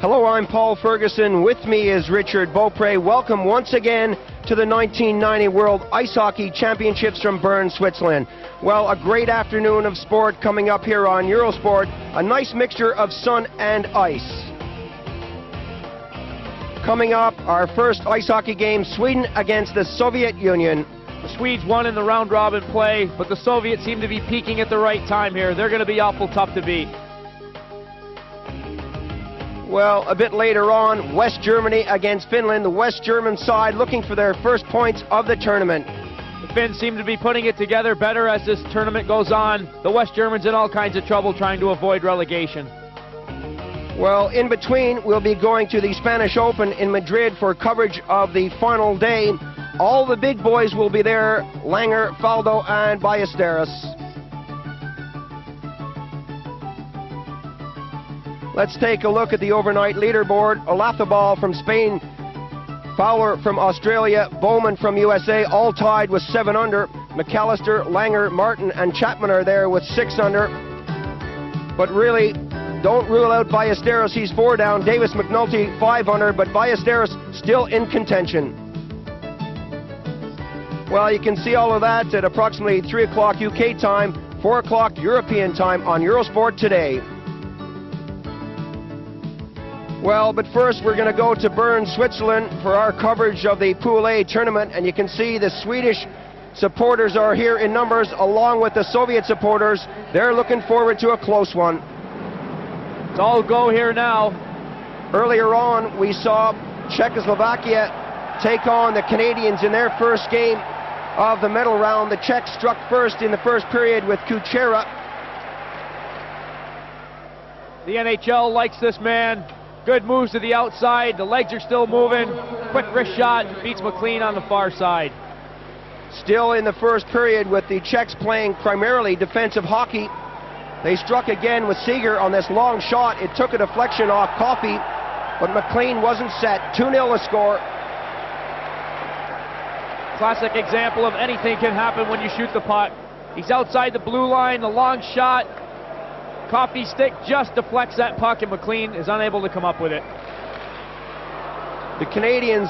Hello, I'm Paul Ferguson. With me is Richard Beaupre. Welcome once again to the 1990 World Ice Hockey Championships from Bern, Switzerland. Well, a great afternoon of sport coming up here on Eurosport. A nice mixture of sun and ice. Coming up, our first ice hockey game, Sweden against the Soviet Union. The Swedes won in the round-robin play, but the Soviets seem to be peaking at the right time here. They're going to be awful tough to beat. Well, a bit later on, West Germany against Finland. The West German side looking for their first points of the tournament. The Finns seem to be putting it together better as this tournament goes on. The West Germans in all kinds of trouble trying to avoid relegation. Well, in between, we'll be going to the Spanish Open in Madrid for coverage of the final day. All the big boys will be there, Langer, Faldo, and Ballesteros. Let's take a look at the overnight leaderboard. Olazábal from Spain, Fowler from Australia, Bowman from USA, all tied with 7 under. McAllister, Langer, Martin, and Chapman are there with 6 under. But really, don't rule out Ballesteros, he's 4 down. Davis McNulty, 5 under, but Ballesteros still in contention. Well, you can see all of that at approximately 3 o'clock UK time, 4 o'clock European time on Eurosport today. Well, but first we're going to go to Bern, Switzerland for our coverage of the Pool A tournament, and you can see the Swedish supporters are here in numbers along with the Soviet supporters. They're looking forward to a close one. It's all go here now. Earlier on, we saw Czechoslovakia take on the Canadians in their first game of the medal round. The Czechs struck first in the first period with Kuchera. The NHL likes this man. Good moves to the outside. The legs are still moving. Quick wrist shot. Beats McLean on the far side. Still in the first period with the Czechs playing primarily defensive hockey. They struck again with Seeger on this long shot. It took a deflection off Coffey, but McLean wasn't set. 2-0 the score. Classic example of anything can happen when you shoot the puck. He's outside the blue line, the long shot. Coffey's stick just deflects that puck and McLean is unable to come up with it. The Canadians,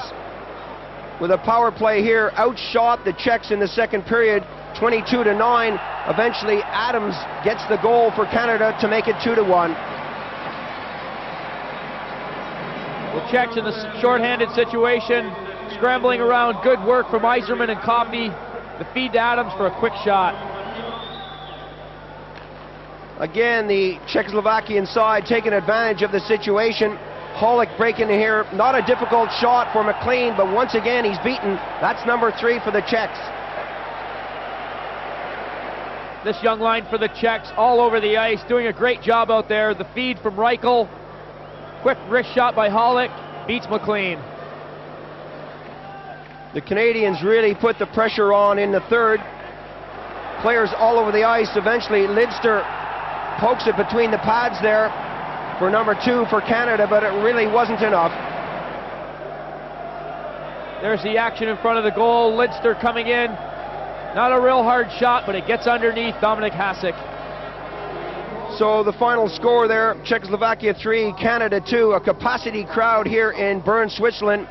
with a power play here, outshot the Czechs in the second period, 22-9. Eventually, Adams gets the goal for Canada to make it 2-1. The Czechs in the shorthanded situation, scrambling around. Good work from Yzerman and Coffey. The feed to Adams for a quick shot. Again, the Czechoslovakian side taking advantage of the situation. Hollick breaking in here. Not a difficult shot for McLean, but once again he's beaten. That's number 3 for the Czechs. This young line for the Czechs all over the ice, doing a great job out there. The feed from Reichel. Quick wrist shot by Hollick. Beats McLean. The Canadians really put the pressure on in the third. Players all over the ice. Eventually, Lidster pokes it between the pads there for number 2 for Canada, but it really wasn't enough. There's the action in front of the goal. Lidster coming in. Not a real hard shot, but it gets underneath Dominik Hasek. So the final score there, Czechoslovakia 3, Canada 2. A capacity crowd here in Bern, Switzerland,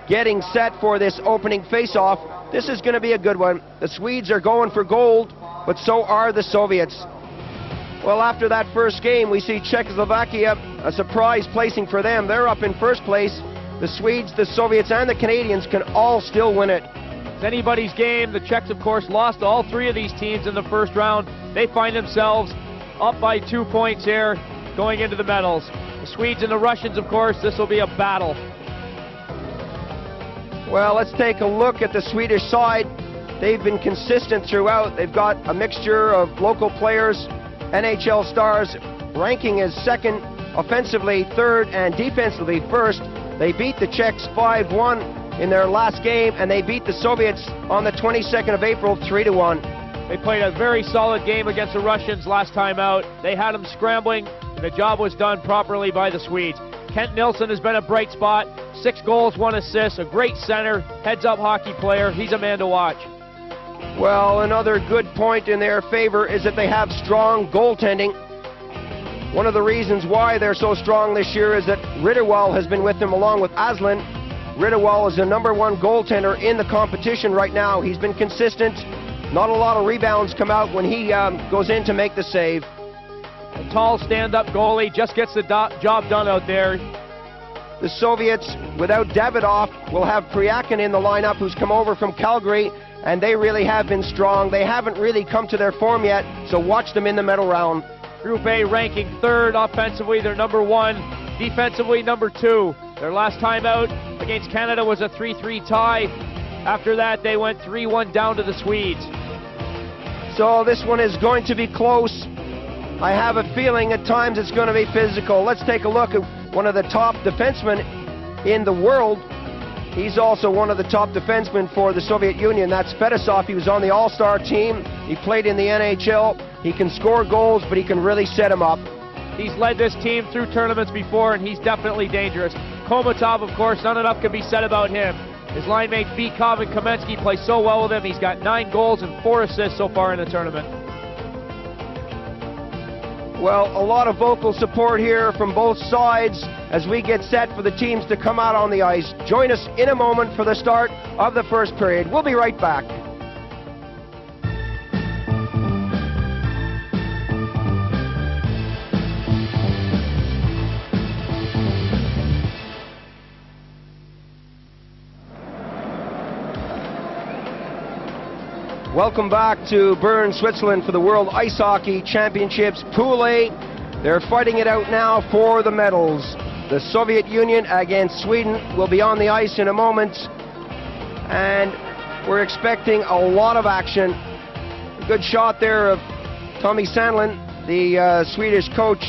getting set for this opening face-off. This is going to be a good one. The Swedes are going for gold, but so are the Soviets. Well, after that first game, we see Czechoslovakia, a surprise placing for them. They're up in first place. The Swedes, the Soviets, and the Canadians can all still win it. It's anybody's game. The Czechs, of course, lost to all 3 of these teams in the first round. They find themselves up by 2 points here, going into the medals. The Swedes and the Russians, of course, this will be a battle. Well, let's take a look at the Swedish side. They've been consistent throughout. They've got a mixture of local players, NHL stars, ranking as second, offensively third, and defensively first. They beat the Czechs 5-1 in their last game, and they beat the Soviets on the 22nd of April 3-1. They played a very solid game against the Russians last time out. They had them scrambling, and the job was done properly by the Swedes. Kent Nilsson has been a bright spot. 6 goals, 1 assist, a great center, heads-up hockey player. He's a man to watch. Well, another good point in their favor is that they have strong goaltending. One of the reasons why they're so strong this year is that Ritterwall has been with them along with Aslan. Ritterwall is the #1 goaltender in the competition right now. He's been consistent. Not a lot of rebounds come out when he goes in to make the save. A tall stand-up goalie just gets the job done out there. The Soviets, without Davidoff, will have Priakin in the lineup, who's come over from Calgary, and they really have been strong. They haven't really come to their form yet, so watch them in the medal round. Group A ranking 3rd offensively, they're #1. Defensively, #2. Their last time out against Canada was a 3-3 tie. After that, they went 3-1 down to the Swedes. So this one is going to be close. I have a feeling at times it's going to be physical. Let's take a look at one of the top defensemen in the world. He's also one of the top defensemen for the Soviet Union. That's Fetisov. He was on the All-Star team. He played in the NHL. He can score goals, but he can really set them up. He's led this team through tournaments before, and he's definitely dangerous. Komatov, of course, not enough can be said about him. His line mates Bykov and Kamensky play so well with him. He's got 9 goals and 4 assists so far in the tournament. Well, a lot of vocal support here from both sides as we get set for the teams to come out on the ice. Join us in a moment for the start of the first period. We'll be right back. Welcome back to Bern, Switzerland for the World Ice Hockey Championships Pool A. They're fighting it out now for the medals. The Soviet Union against Sweden will be on the ice in a moment. And we're expecting a lot of action. A good shot there of Tommy Sandlin, the Swedish coach.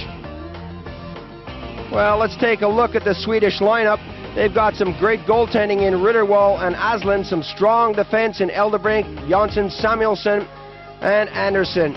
Well, let's take a look at the Swedish lineup. They've got some great goaltending in Ritterwall and Aslan, some strong defense in Eldebrink, Jonsson, Samuelsson, and Anderson.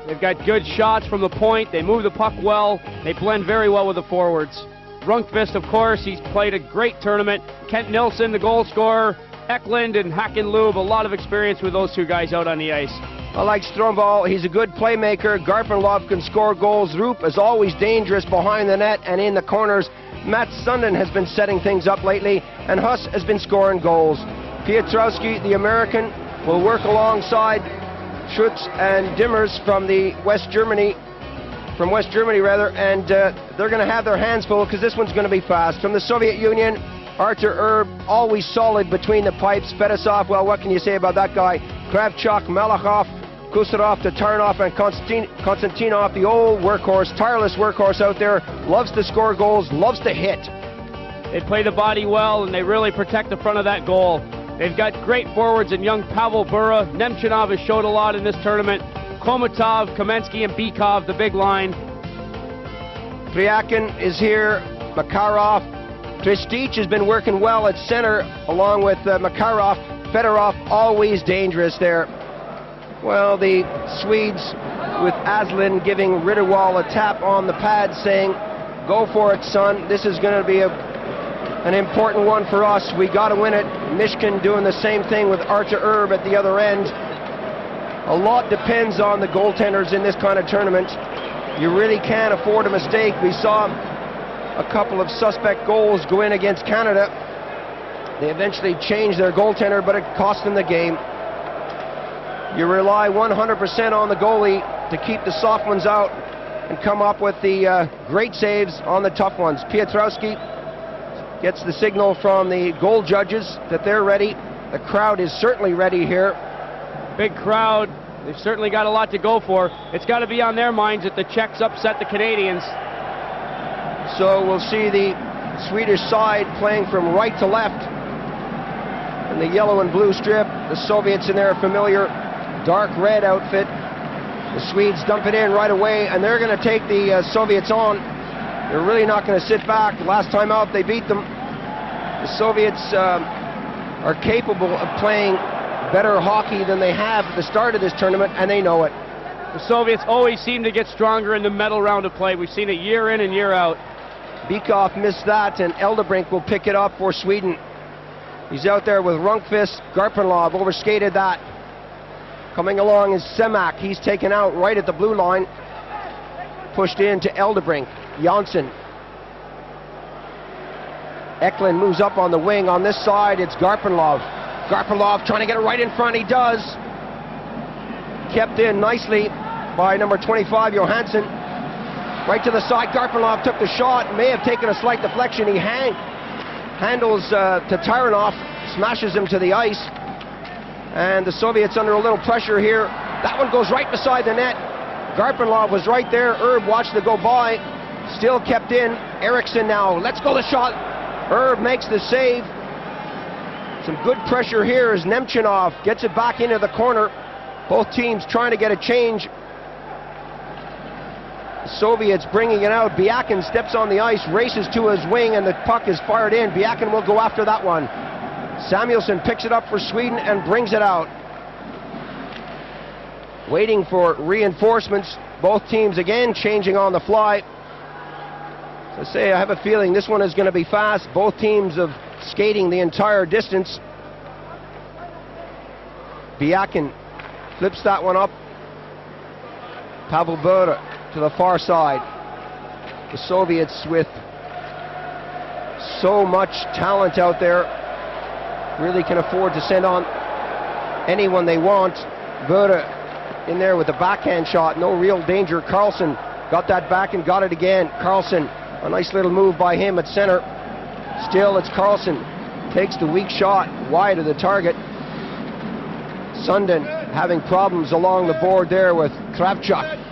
They've got good shots from the point. They move the puck well. They blend very well with the forwards. Rundqvist, of course, he's played a great tournament. Kent Nilsson, the goal scorer. Eklund and Hakenlub, a lot of experience with those two guys out on the ice. I like Stromvall. He's a good playmaker. Garpenlov can score goals. Rupp is always dangerous behind the net and in the corners. Matt Sundin has been setting things up lately, and Huss has been scoring goals. Petrovski, the American, will work alongside Schutz and Dimmers from West Germany, and they're going to have their hands full because this one's going to be fast. From the Soviet Union, Artur Irbe, always solid between the pipes. Fetisov, well, what can you say about that guy? Kravchuk, Malachov, Kusarov, Tatarnov, and Konstantinov, the old workhorse, tireless workhorse out there, loves to score goals, loves to hit. They play the body well, and they really protect the front of that goal. They've got great forwards in young Pavel Bure. Nemchinov has showed a lot in this tournament. Komatov, Kamensky, and Bykov, the big line. Priakin is here, Makarov. Tristich has been working well at center, along with Makarov. Fedorov, always dangerous there. Well, the Swedes, with Aslan giving Ritterwall a tap on the pad, saying, "Go for it, son. This is going to be an important one for us. We got to win it." Mishkin doing the same thing with Artur Irbe at the other end. A lot depends on the goaltenders in this kind of tournament. You really can't afford a mistake. We saw a couple of suspect goals go in against Canada. They eventually changed their goaltender, but it cost them the game. You rely 100% on the goalie to keep the soft ones out and come up with the great saves on the tough ones. Petrovski gets the signal from the goal judges that they're ready. The crowd is certainly ready here. Big crowd. They've certainly got a lot to go for. It's got to be on their minds that the Czechs upset the Canadians. So we'll see the Swedish side playing from right to left in the yellow and blue strip. The Soviets in their familiar dark red outfit. The Swedes dump it in right away, and they're going to take the Soviets on. They're really not going to sit back. Last time out, they beat them. The Soviets are capable of playing better hockey than they have at the start of this tournament, and they know it. The Soviets always seem to get stronger in the medal round of play. We've seen it year in and year out. Bykov missed that, and Eldebrink will pick it up for Sweden. He's out there with Rundqvist. Garpenlov overskated that. Coming along is Semak. He's taken out right at the blue line. pushed in to Eldebrink. Janssen. Eklund moves up on the wing. On this side, it's Garpenlov. Garpenlov trying to get it right in front. He does. Kept in nicely by number 25, Johansson. Right to the side. Garpenlov took the shot. May have taken a slight deflection. He handles to Taranov. Smashes him to the ice. And the Soviets under a little pressure here. That one goes right beside the net. Garpenlov was right there. Irbe watched it go by. Still kept in. Eriksson now. Let's go the shot. Irbe makes the save. Some good pressure here as Nemchinov gets it back into the corner. Both teams trying to get a change. The Soviets bringing it out. Biakin steps on the ice, races to his wing, and the puck is fired in. Biakin will go after that one. Samuelsson picks it up for Sweden and brings it out. Waiting for reinforcements. Both teams again changing on the fly. I say, I have a feeling this one is going to be fast. Both teams of skating the entire distance. Biakin flips that one up. Pavel Bure to the far side. The Soviets with so much talent out there really can afford to send on anyone they want. Bure in there with a backhand shot, no real danger. Carlson got that back and got it again. Carlson, a nice little move by him at center. Still, it's Carlson. Takes the weak shot wide of the target. Sundin having problems along the board there with Kravchuk.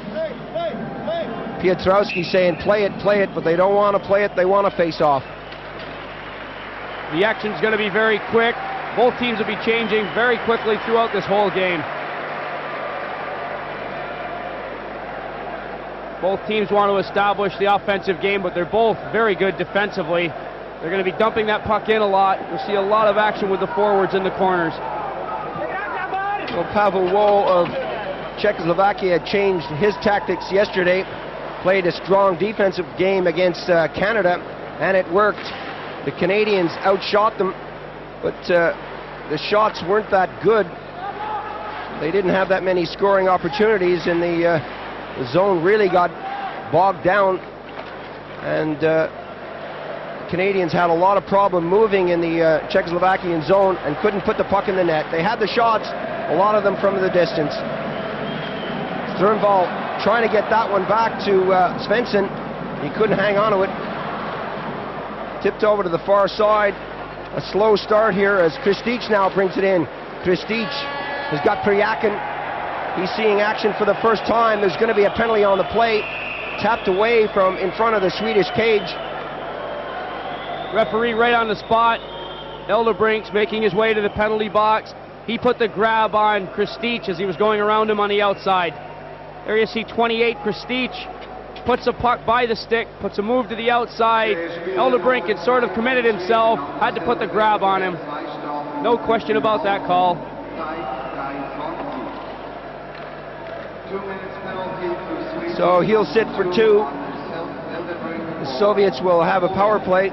Piotrowski saying play it, but they don't want to play it, they want to face off. The action's going to be very quick. Both teams will be changing very quickly throughout this whole game. Both teams want to establish the offensive game, but they're both very good defensively. They're going to be dumping that puck in a lot. We'll see a lot of action with the forwards in the corners. Well, Pavel Woll of Czechoslovakia changed his tactics yesterday. Played a strong defensive game against Canada, and it worked. The Canadians outshot them, but the shots weren't that good. They didn't have that many scoring opportunities, and the zone really got bogged down, and Canadians had a lot of problem moving in the Czechoslovakian zone and couldn't put the puck in the net. They had the shots, a lot of them from the distance. Sternvall trying to get that one back to Svensson. He couldn't hang on to it. Tipped over to the far side. A slow start here as Kristich now brings it in. Kristich has got Priyakin. He's seeing action for the first time. There's going to be a penalty on the play. Tapped away from in front of the Swedish cage. Referee right on the spot. Eldebrink's making his way to the penalty box. He put the grab on Kristich as he was going around him on the outside. There you see 28, Kristich puts a puck by the stick, puts a move to the outside. Eldebrink had sort of committed himself, had to put the grab on him. No question about that call. So he'll sit for 2. The Soviets will have a power play.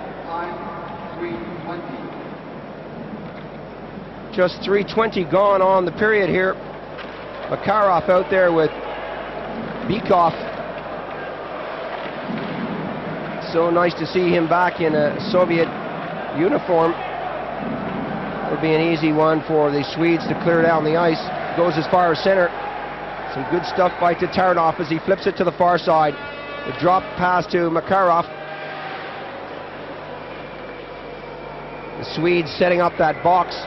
Just 3:20 gone on the period here. Makarov out there with Bykov. So nice to see him back in a Soviet uniform. It'll be an easy one for the Swedes to clear down the ice. Goes as far as center. Some good stuff by Taranov as he flips it to the far side. The drop pass to Makarov. The Swedes setting up that box.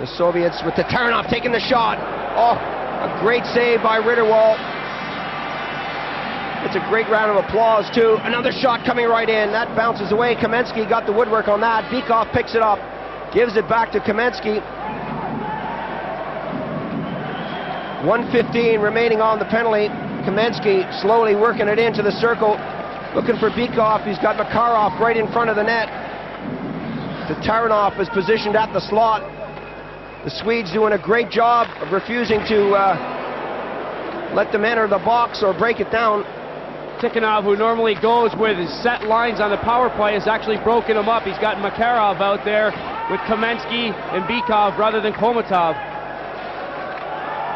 The Soviets with Taranov taking the shot. Oh, a great save by Ritterwald. It's a great round of applause too. Another shot coming right in. That bounces away. Kamensky got the woodwork on that. Bykov picks it up. Gives it back to Kamensky. 1:15 remaining on the penalty. Kamensky slowly working it into the circle. Looking for Bykov. He's got Makarov right in front of the net. Taranov is positioned at the slot. The Swedes doing a great job of refusing to let them enter the box or break it down. Tikhonov, who normally goes with his set lines on the power play, has actually broken them up. He's got Makarov out there with Kamensky and Bykov rather than Komatov.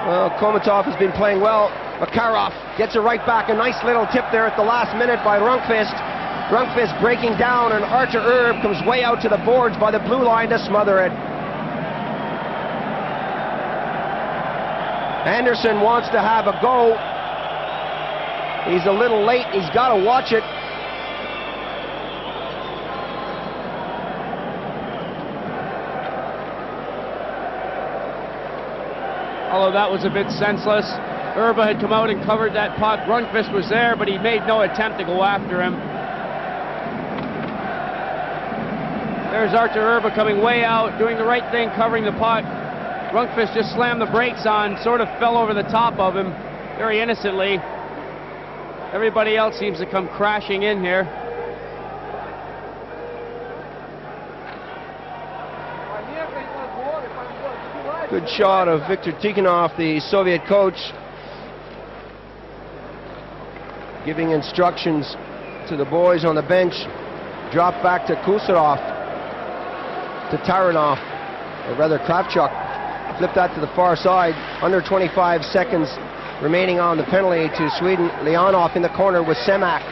Well, Komatov has been playing well. Makarov gets it right back. A nice little tip there at the last minute by Rundqvist. Rundqvist breaking down, and Archer Erb comes way out to the boards by the blue line to smother it. Anderson wants to have a go. He's a little late. He's got to watch it. Although that was a bit senseless. Irbe had come out and covered that puck. Rundqvist was there, but he made no attempt to go after him. There's Archer Irbe coming way out, doing the right thing, covering the puck. Rundqvist just slammed the brakes on, sort of fell over the top of him, very innocently. Everybody else seems to come crashing in here. Good shot of Viktor Tikhonov, the Soviet coach, giving instructions to the boys on the bench. Drop back to Kucherov, to Taranov, or rather Kravchuk. Flip that to the far side. Under 25 seconds remaining on the penalty to Sweden. Leonov in the corner with Semak.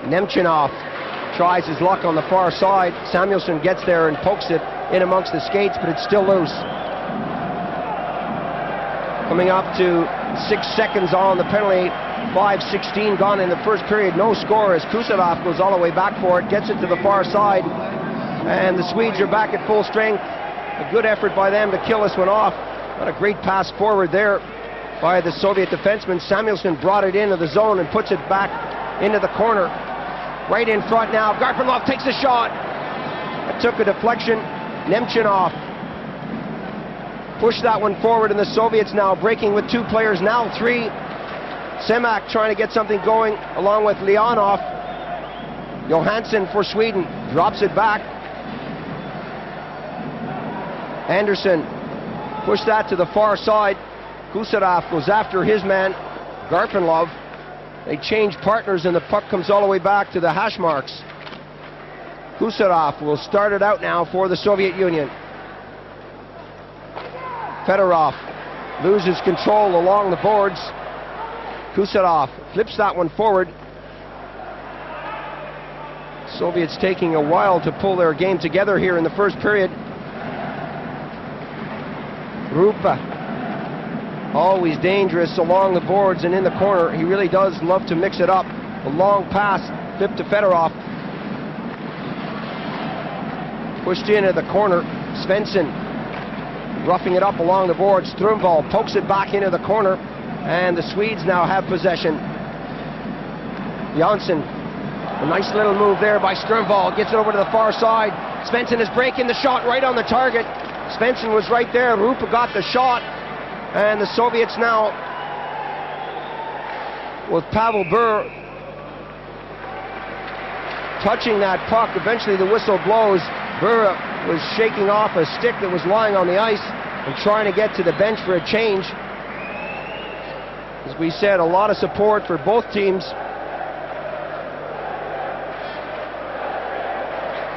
Nemchinov tries his luck on the far side. Samuelsson gets there and pokes it in amongst the skates, but it's still loose. Coming up to 6 seconds on the penalty. 5:16 gone in the first period. No score as Kucherov goes all the way back for it. Gets it to the far side. And the Swedes are back at full strength. A good effort by them to kill this one off. Not a great pass forward there by the Soviet defenseman. Samuelsson brought it into the zone and puts it back into the corner. Right in front now. Garpenlov takes a shot. It took a deflection. Nemchinov pushed that one forward, and the Soviets now breaking with 2 players, now 3. Semak trying to get something going along with Leonov. Johansson for Sweden drops it back. Anderson pushed that to the far side. Kucherov goes after his man, Garpenlov. They change partners, and the puck comes all the way back to the hash marks. Kucherov will start it out now for the Soviet Union. Fedorov loses control along the boards. Kucherov flips that one forward. Soviets taking a while to pull their game together here in the first period. Rupa, always dangerous along the boards and in the corner. He really does love to mix it up. A long pass, flip to Fedorov. Pushed into the corner. Svensson roughing it up along the boards. Strömvall pokes it back into the corner, and the Swedes now have possession. Jansson, a nice little move there by Strömvall. Gets it over to the far side. Svensson is breaking the shot right on the target. Svensson was right there. Rupa got the shot, and the Soviets now with Pavel Bure touching that puck. Eventually the whistle blows. Bure was shaking off a stick that was lying on the ice and trying to get to the bench for a change. As we said, a lot of support for both teams.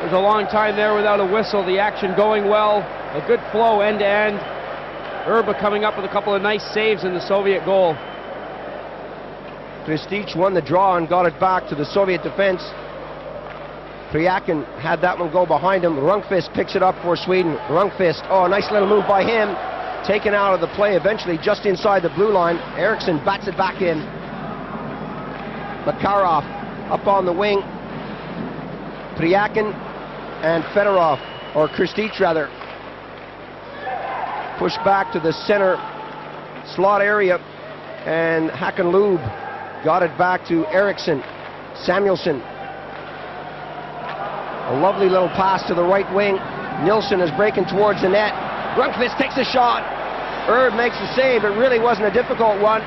There's a long time there without a whistle. The action going well. A good flow end to end. Irbe coming up with a couple of nice saves in the Soviet goal. Kristich won the draw and got it back to the Soviet defense. Priakin had that one go behind him. Rundqvist picks it up for Sweden. Rundqvist, oh, a nice little move by him. Taken out of the play eventually just inside the blue line. Eriksson bats it back in. Makarov up on the wing. Priakin and Fedorov, or Kristich rather, pushed back to the center slot area, and Hakanlub got it back to Eriksson. Samuelsson, a lovely little pass to the right wing. Nilsson is breaking towards the net. Rundqvist takes a shot. Erb makes the save. It really wasn't a difficult one,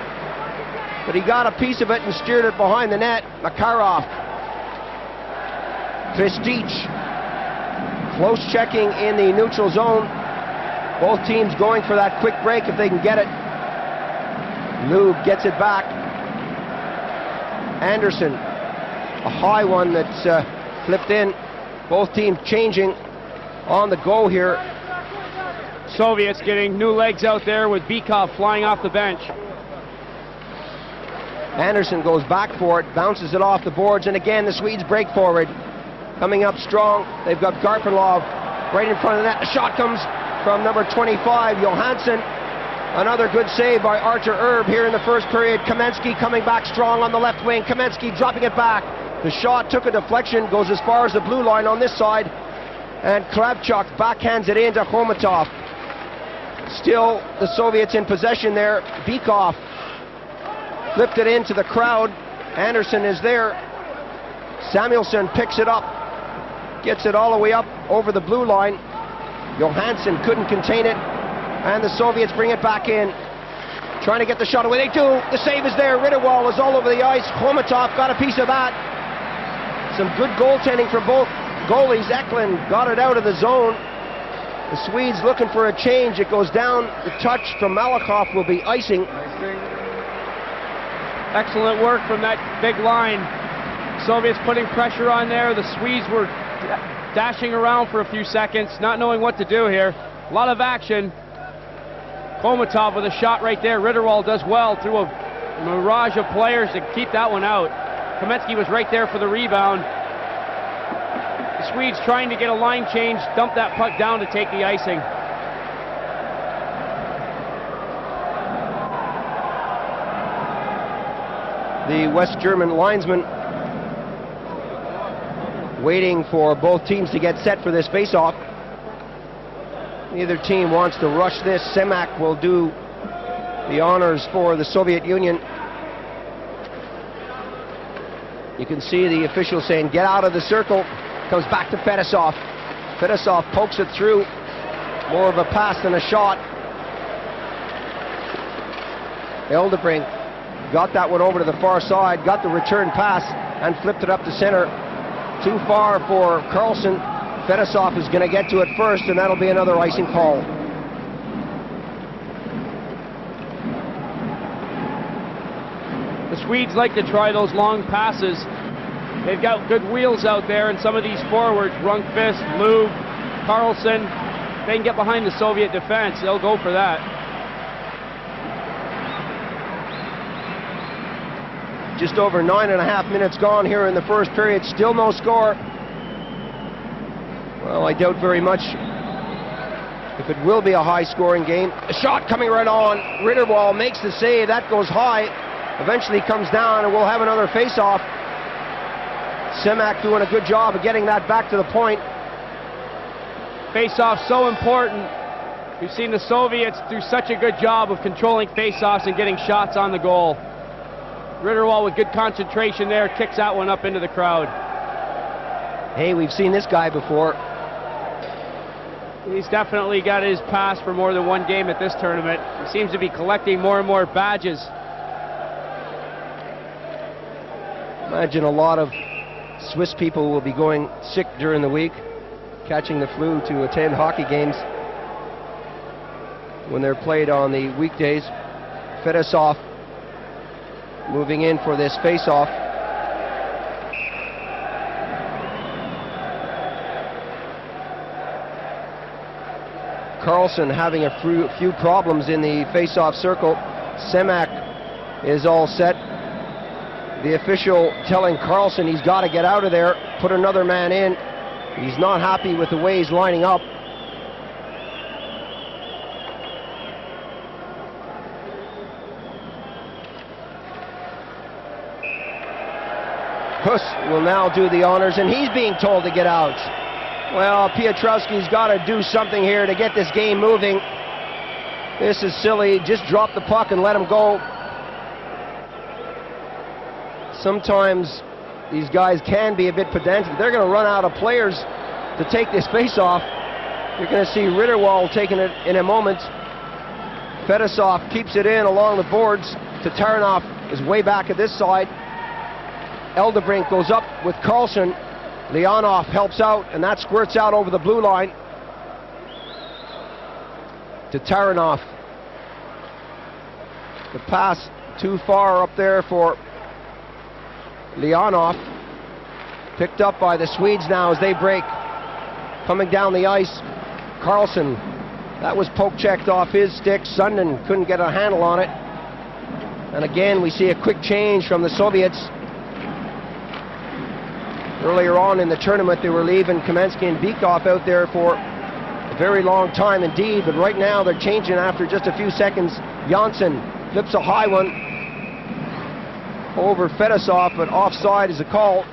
but he got a piece of it and steered it behind the net. Makarov. Kristich. Close checking in the neutral zone. Both teams going for that quick break if they can get it. Lube gets it back. Anderson. A high one that's flipped in. Both teams changing on the go here. Soviets getting new legs out there with Bykov flying off the bench. Andersson goes back for it, bounces it off the boards, and again the Swedes break forward. Coming up strong, they've got Garpenlov right in front of the net. The shot comes from number 25, Johansson. Another good save by Artur Erb here in the first period. Kamensky coming back strong on the left wing. Kamensky dropping it back. The shot took a deflection, goes as far as the blue line on this side, and Kravchuk backhands it into Khomatov. Still the Soviets in possession there. Bykov flipped it into the crowd. Andersson is there. Samuelsson picks it up, gets it all the way up over the blue line. Johansson couldn't contain it, and the Soviets bring it back in, trying to get the shot away. They do. The save is there. Ritterwall is all over the ice. Khomatov got a piece of that. Some good goaltending from both goalies. Eklund got it out of the zone. The Swedes looking for a change. It goes down. The touch from Malahov will be icing. Excellent work from that big line. Soviets putting pressure on there. The Swedes were dashing around for a few seconds, not knowing what to do here. A lot of action. Khomatov with a shot right there. Ritterwall does well through a mirage of players to keep that one out. Kamensky was right there for the rebound. The Swedes trying to get a line change, dump that puck down to take the icing. The West German linesman waiting for both teams to get set for this face-off. Neither team wants to rush this. Semak will do the honors for the Soviet Union. You can see the official saying, get out of the circle. Comes back to Fetisov. Fetisov pokes it through. More of a pass than a shot. Eldebrink got that one over to the far side, got the return pass, and flipped it up to center. Too far for Carlson. Fetisov is going to get to it first, and that'll be another icing call. The Swedes like to try those long passes. They've got good wheels out there, and some of these forwards, Rundqvist, Lube, Carlson, they can get behind the Soviet defense. They'll go for that. Just over 9.5 minutes gone here in the first period. Still no score. Well, I doubt very much if it will be a high-scoring game. A shot coming right on. Ritterwall makes the save. That goes high. Eventually comes down, and we'll have another face-off. Semak doing a good job of getting that back to the point. Face-off so important. We've seen the Soviets do such a good job of controlling face-offs and getting shots on the goal. Ritterwall with good concentration there, kicks that one up into the crowd. Hey, we've seen this guy before. He's definitely got his pass for more than one game at this tournament. He seems to be collecting more and more badges. Imagine a lot of Swiss people will be going sick during the week, catching the flu to attend hockey games when they're played on the weekdays. Fetisov moving in for this face-off. Carlson having a few problems in the face-off circle. Semak is all set. The official telling Carlson he's got to get out of there, put another man in. He's not happy with the way he's lining up. Huss will now do the honors, and he's being told to get out. Well, Petrovski's got to do something here to get this game moving. This is silly. Just drop the puck and let him go. Sometimes these guys can be a bit pedantic. They're going to run out of players to take this face-off. You're going to see Ritterwall taking it in a moment. Fetisov keeps it in along the boards. Tatarinov is way back at this side. Eldebrink goes up with Carlson. Leonov helps out, and that squirts out over the blue line to Taranov. The pass too far up there for Leonov. Picked up by the Swedes now as they break. Coming down the ice, Carlson. That was poke checked off his stick. Sundin couldn't get a handle on it. And again, we see a quick change from the Soviets. Earlier on in the tournament, they were leaving Kamensky and Bykov out there for a very long time indeed, but right now they're changing after just a few seconds. Janssen flips a high one over Fettisov, but offside is a call.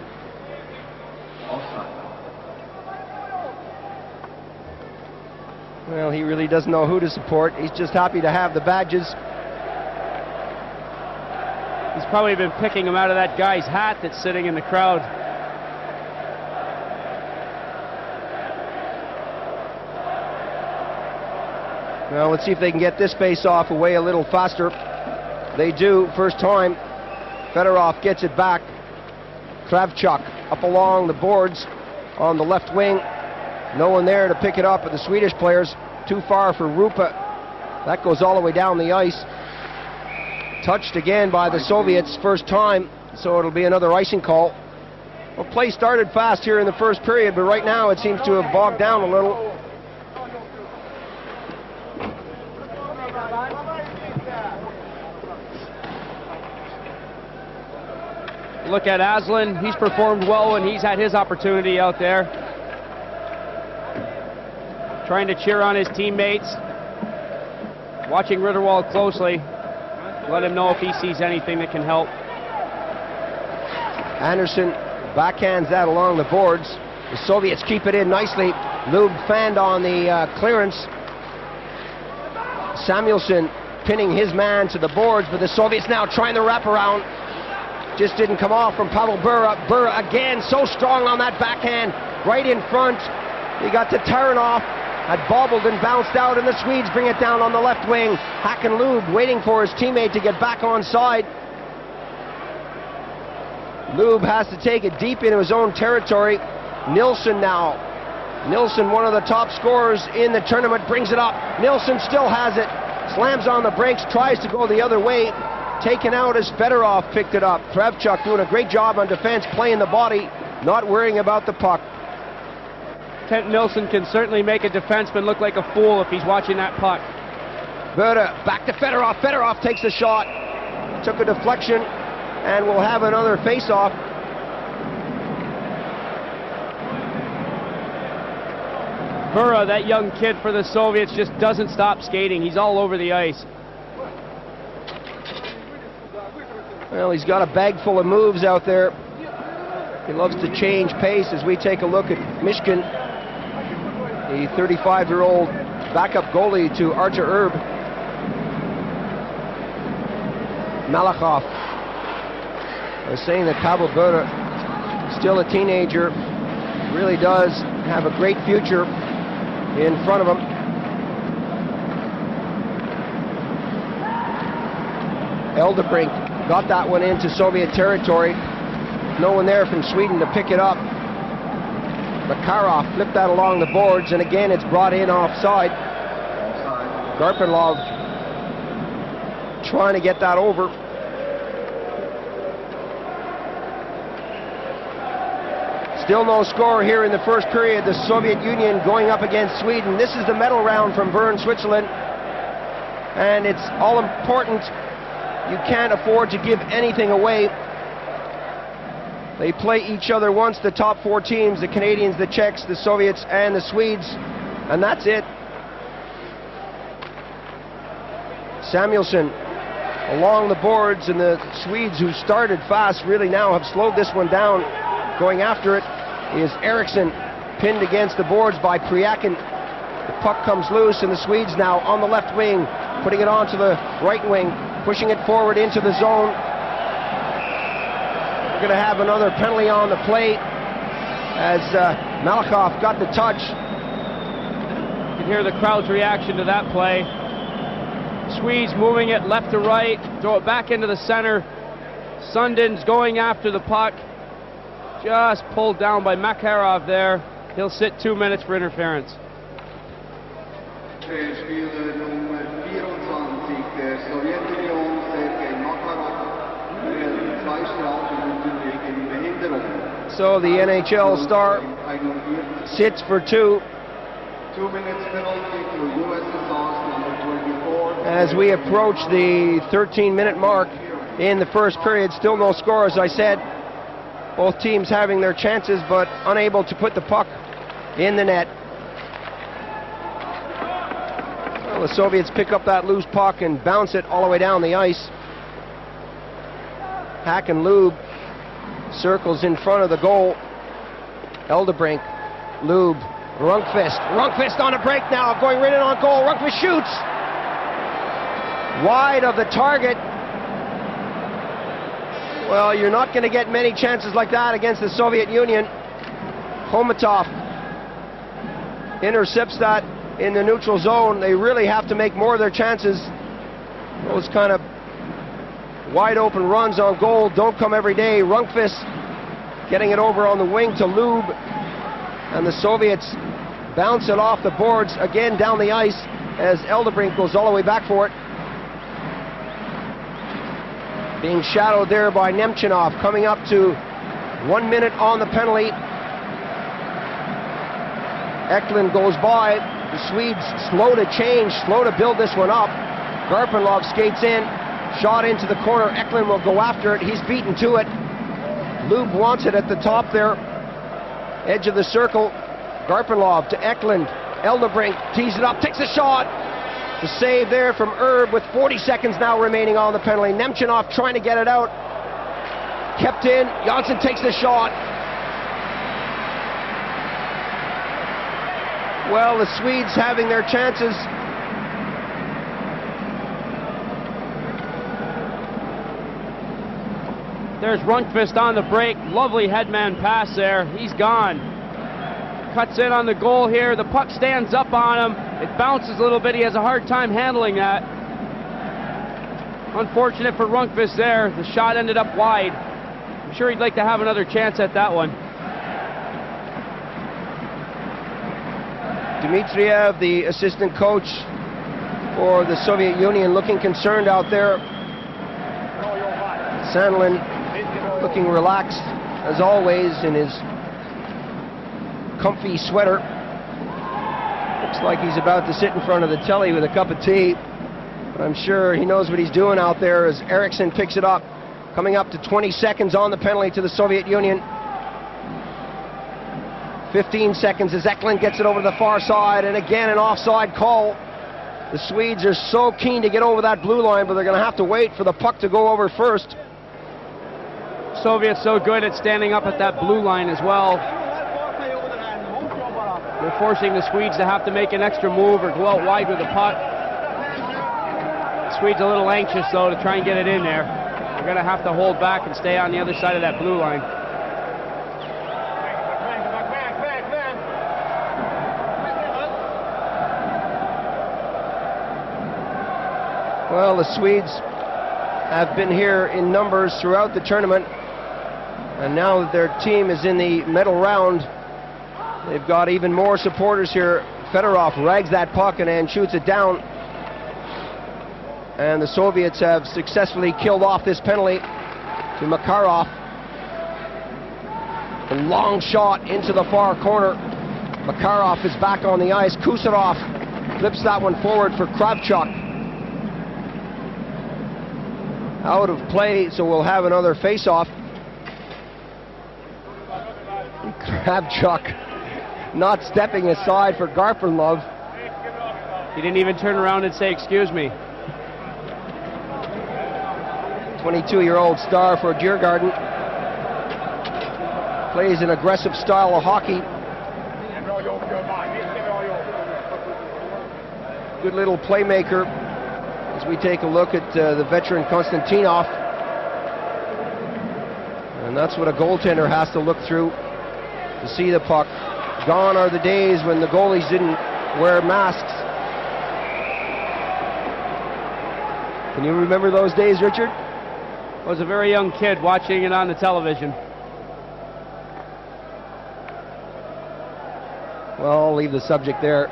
Well, he really doesn't know who to support. He's just happy to have the badges. He's probably been picking them out of that guy's hat that's sitting in the crowd. Well, let's see if they can get this face-off away a little faster. They do, first time. Fedorov gets it back. Kravchuk up along the boards on the left wing. No one there to pick it up, but the Swedish players too far for Rupa. That goes all the way down the ice. Touched again by the Soviets, first time, so it'll be another icing call. Well, play started fast here in the first period, but right now it seems to have bogged down a little. Look at Aslan. He's performed well when he's had his opportunity out there. Trying to cheer on his teammates. Watching Ritterwald closely. Let him know if he sees anything that can help. Anderson backhands that along the boards. The Soviets keep it in nicely. Lube fanned on the clearance. Samuelsson pinning his man to the boards, but the Soviets now trying to wrap around. Just didn't come off from Pavel Bure. Bure again, so strong on that backhand. Right in front. He got to Taranov. Had bobbled and bounced out, and the Swedes bring it down on the left wing. Hakan Lube waiting for his teammate to get back on side. Lube has to take it deep into his own territory. Nilsson now. Nilsson, one of the top scorers in the tournament, brings it up. Nilsson still has it. Slams on the brakes, tries to go the other way. Taken out as Fedorov picked it up. Kravchuk doing a great job on defense, playing the body, not worrying about the puck. Kent Nilsson can certainly make a defenseman look like a fool if he's watching that puck. Buda back to Fedorov. Fedorov takes the shot. Took a deflection, and we'll have another face-off. Bure, that young kid for the Soviets, just doesn't stop skating. He's all over the ice. Well, he's got a bag full of moves out there. He loves to change pace as we take a look at Mishkin, the 35-year-old backup goalie to Artur Erb. Malachov. I was saying that Pavel Bure, still a teenager, really does have a great future in front of him. Eldebrink got that one into Soviet territory. No one there from Sweden to pick it up. Makarov flipped that along the boards, and again it's brought in offside. Garpenlov trying to get that over. Still no score here in the first period. The Soviet Union going up against Sweden. This is the medal round from Bern, Switzerland. And it's all important. You can't afford to give anything away. They play each other once, the top four teams, the Canadians, the Czechs, the Soviets, and the Swedes. And that's it. Samuelsson along the boards, and the Swedes, who started fast, really now have slowed this one down. Going after it is Eriksson, pinned against the boards by Priakin. The puck comes loose, and the Swedes now on the left wing, putting it onto the right wing, pushing it forward into the zone. We're going to have another penalty on the plate as Malahov got the touch. You can hear the crowd's reaction to that play. Swedes moving it left to right, throw it back into the center. Sundin's going after the puck. Just pulled down by Makarov there. He'll sit 2 minutes for interference. So the NHL star sits for 2. 2 minutes penalty to USSR's number 24. As we approach the 13-minute mark, in the first period. Still no score, as I said. Both teams having their chances, but unable to put the puck in the net. Well, the Soviets pick up that loose puck and bounce it all the way down the ice. Hack and Lube circles in front of the goal. Eldebrink, Lube, Rundqvist. Rundqvist on a break now, going right in on goal. Rundqvist shoots. Wide of the target. Well, you're not going to get many chances like that against the Soviet Union. Khomatov intercepts that in the neutral zone. They really have to make more of their chances. Those kind of wide open runs on goal don't come every day. Rundqvist getting it over on the wing to Lube, and the Soviets bounce it off the boards again down the ice as Eldebrink goes all the way back for it. Being shadowed there by Nemchinov, coming up to 1 minute on the penalty. Eklund goes by. The Swedes slow to change, slow to build this one up. Garpenlov skates in, shot into the corner. Eklund will go after it. He's beaten to it. Lube wants it at the top there. Edge of the circle. Garpenlov to Eklund. Eldebrink tees it up, takes a shot. The save there from Irbe with 40 seconds now remaining on the penalty. Nemchinov trying to get it out. Kept in. Janssen takes the shot. Well, the Swedes having their chances. There's Rundqvist on the break. Lovely headman pass there. He's gone. Cuts in on the goal here. The puck stands up on him. It bounces a little bit. He has a hard time handling that. Unfortunate for Rundqvist there. The shot ended up wide. I'm sure he'd like to have another chance at that one. Dmitriev, the assistant coach for the Soviet Union, looking concerned out there. Sandlin looking relaxed as always in his comfy sweater. Looks like he's about to sit in front of the telly with a cup of tea. But I'm sure he knows what he's doing out there as Eriksson picks it up. Coming up to 20 seconds on the penalty to the Soviet Union. 15 seconds as Eklund gets it over to the far side, and again an offside call. The Swedes are so keen to get over that blue line, but they're going to have to wait for the puck to go over first. Soviets so good at standing up at that blue line as well. They're forcing the Swedes to have to make an extra move or go out wide with the puck. The Swedes a little anxious though to try and get it in there. They're going to have to hold back and stay on the other side of that blue line. Well, the Swedes have been here in numbers throughout the tournament, and now that their team is in the medal round, they've got even more supporters here. Fedorov rags that puck and then shoots it down, and the Soviets have successfully killed off this penalty to Makarov. A long shot into the far corner. Makarov is back on the ice. Kusarov flips that one forward for Kravchuk. Out of play, so we'll have another face-off. Kravchuk not stepping aside for Garpenlov. He didn't even turn around and say, "Excuse me." 22-year-old star for Djurgården. Plays an aggressive style of hockey. Good little playmaker. As we take a look at the veteran Konstantinov. And that's what a goaltender has to look through to see the puck. Gone are the days when the goalies didn't wear masks. Can you remember those days, Richard? I was a very young kid watching it on the television. Well, I'll leave the subject there.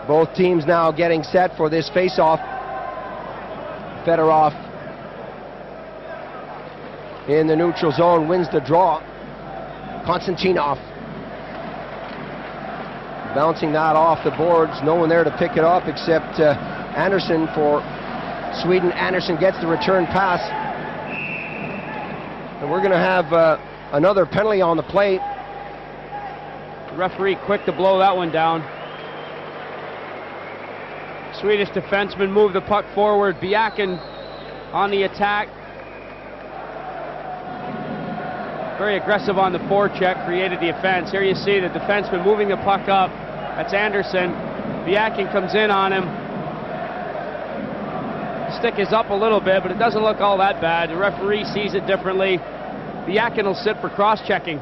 Both teams now getting set for this face-off. Fedorov in the neutral zone wins the draw. Konstantinov Bouncing that off the boards, no one there to pick it up except Andersson for Sweden. Andersson gets the return pass. And we're going to have another penalty on the plate. The referee quick to blow that one down. Swedish defenseman moved the puck forward. Bjaken on the attack. Very aggressive on the forecheck, created the offense. Here you see the defenseman moving the puck up. That's Andersson. Bjaken comes in on him. Stick is up a little bit, but it doesn't look all that bad. The referee sees it differently. Bjaken will sit for cross-checking.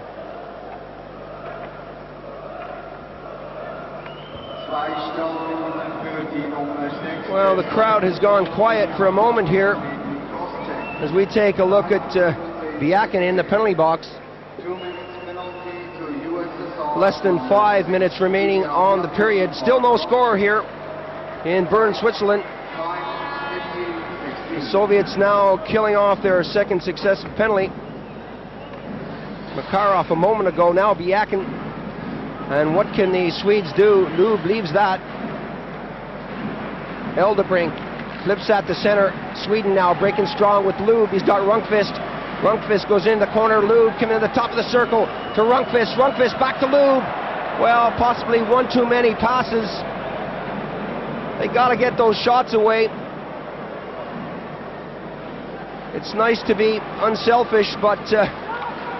Well, the crowd has gone quiet for a moment here as we take a look at Bjaken in the penalty box. Less than 5 minutes remaining on the period. Still no score here in Bern, Switzerland. The Soviets now killing off their second successive penalty. Makarov a moment ago, now Bjaken. And what can the Swedes do? Lube leaves that. Eldebrink flips at the center. Sweden now breaking strong with Lube. He's got Rundqvist. Rundqvist goes in the corner. Lube coming to the top of the circle to Rundqvist. Rundqvist back to Lube. Well, possibly one too many passes. They got to get those shots away. It's nice to be unselfish, but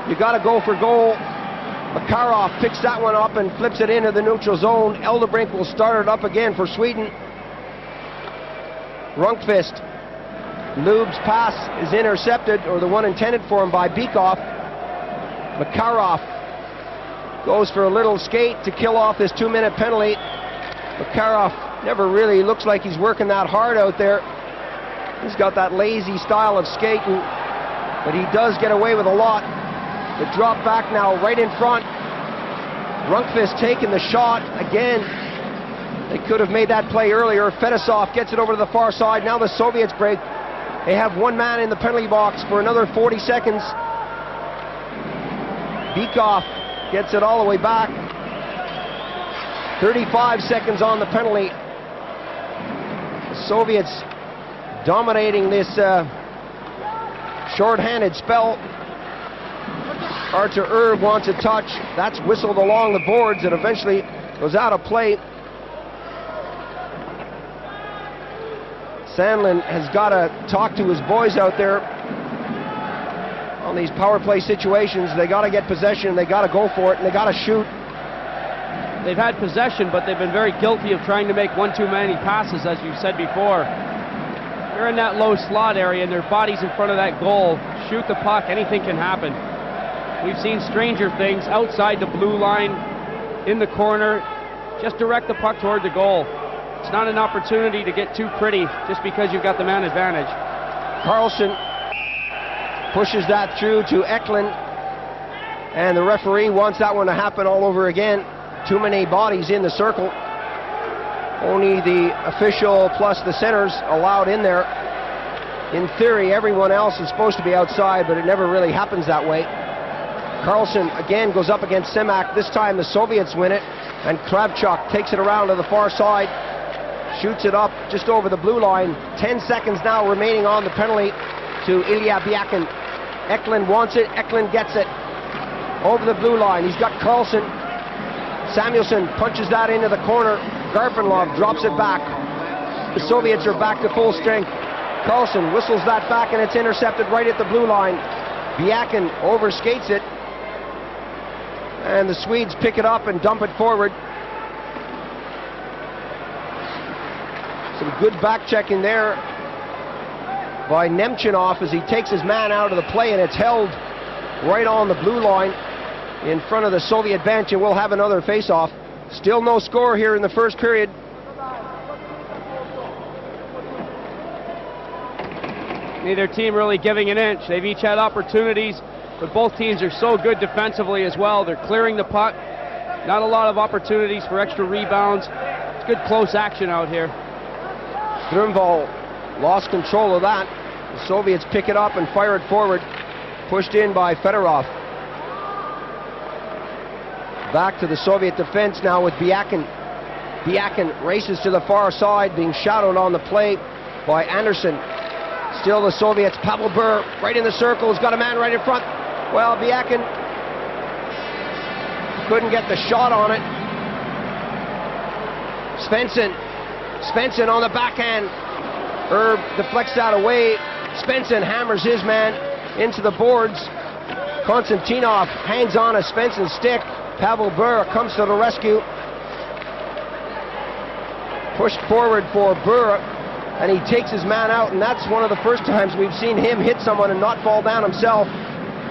you got to go for goal. Makarov picks that one up and flips it into the neutral zone. Eldebrink will start it up again for Sweden. Rundqvist. Lube's pass is intercepted, or the one intended for him, by Bykov. Makarov goes for a little skate to kill off this 2-minute penalty. Makarov never really looks like he's working that hard out there. He's got that lazy style of skating, but he does get away with a lot. The drop back now right in front. Rundqvist taking the shot again. They could have made that play earlier. Fetisov gets it over to the far side. Now the Soviets break. They have one man in the penalty box for another 40 seconds. Bykov gets it all the way back. 35 seconds on the penalty. The Soviets dominating this short-handed spell. Artur Irbe wants a touch. That's whistled along the boards. It eventually goes out of play. Sandlin has got to talk to his boys out there on these power play situations. They got to get possession, they got to go for it, and they got to shoot. They've had possession, but they've been very guilty of trying to make one too many passes, as you've said before. They're in that low slot area, and their body's in front of that goal. Shoot the puck, anything can happen. We've seen stranger things outside the blue line, in the corner. Just direct the puck toward the goal. It's not an opportunity to get too pretty just because you've got the man advantage. Carlson pushes that through to Eklund, and the referee wants that one to happen all over again. Too many bodies in the circle. Only the official plus the centers allowed in there. In theory, everyone else is supposed to be outside, but it never really happens that way. Carlson again goes up against Semak. This time the Soviets win it, and Kravchuk takes it around to the far side. Shoots it up just over the blue line. 10 seconds now remaining on the penalty to Ilya Bjaken. Eklund wants it. Eklund gets it over the blue line. He's got Carlson. Samuelsson punches that into the corner. Garpenlov drops it back. The Soviets are back to full strength. Carlson whistles that back, and it's intercepted right at the blue line. Bjaken overskates it, and the Swedes pick it up and dump it forward. Some good back-checking there by Nemchinov as he takes his man out of the play, and it's held right on the blue line in front of the Soviet bench, and we'll have another face-off. Still no score here in the first period. Neither team really giving an inch. They've each had opportunities, but both teams are so good defensively as well. They're clearing the puck. Not a lot of opportunities for extra rebounds. It's good close action out here. Grunwald lost control of that. The Soviets pick it up and fire it forward. Pushed in by Fedorov. Back to the Soviet defense now with Biakin. Biakin races to the far side, being shadowed on the play by Anderson. Still the Soviets. Pavel Bure right in the circle. He's got a man right in front. Well, Biakin couldn't get the shot on it. Svensson on the backhand. Irbe deflects that away. Svensson hammers his man into the boards. Konstantinov hangs on a Svensson stick. Pavel Bure comes to the rescue. Pushed forward for Bure, and he takes his man out, and that's one of the first times we've seen him hit someone and not fall down himself.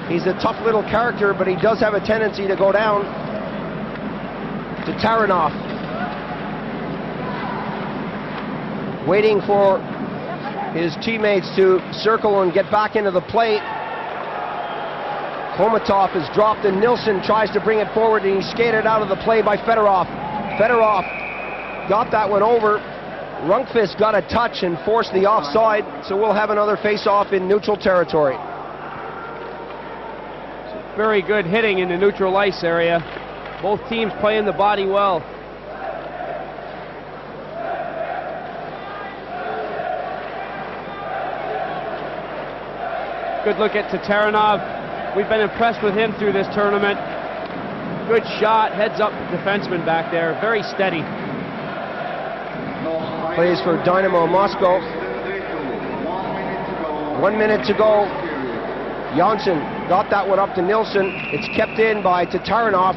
He's a tough little character, but he does have a tendency to go down. To Taranov. Waiting for his teammates to circle and get back into the plate. Khomatov is dropped and Nilsson tries to bring it forward, and he's skated out of the play by Fedorov. Fedorov got that one over. Rundqvist got a touch and forced the offside, so we'll have another face-off in neutral territory. Very good hitting in the neutral ice area. Both teams playing the body well. Good look at Taranov. We've been impressed with him through this tournament. Good shot, heads up defenseman back there, very steady. Plays for Dynamo Moscow. 1 minute to go. Janssen got that one up to Nilsson. It's kept in by Taranov.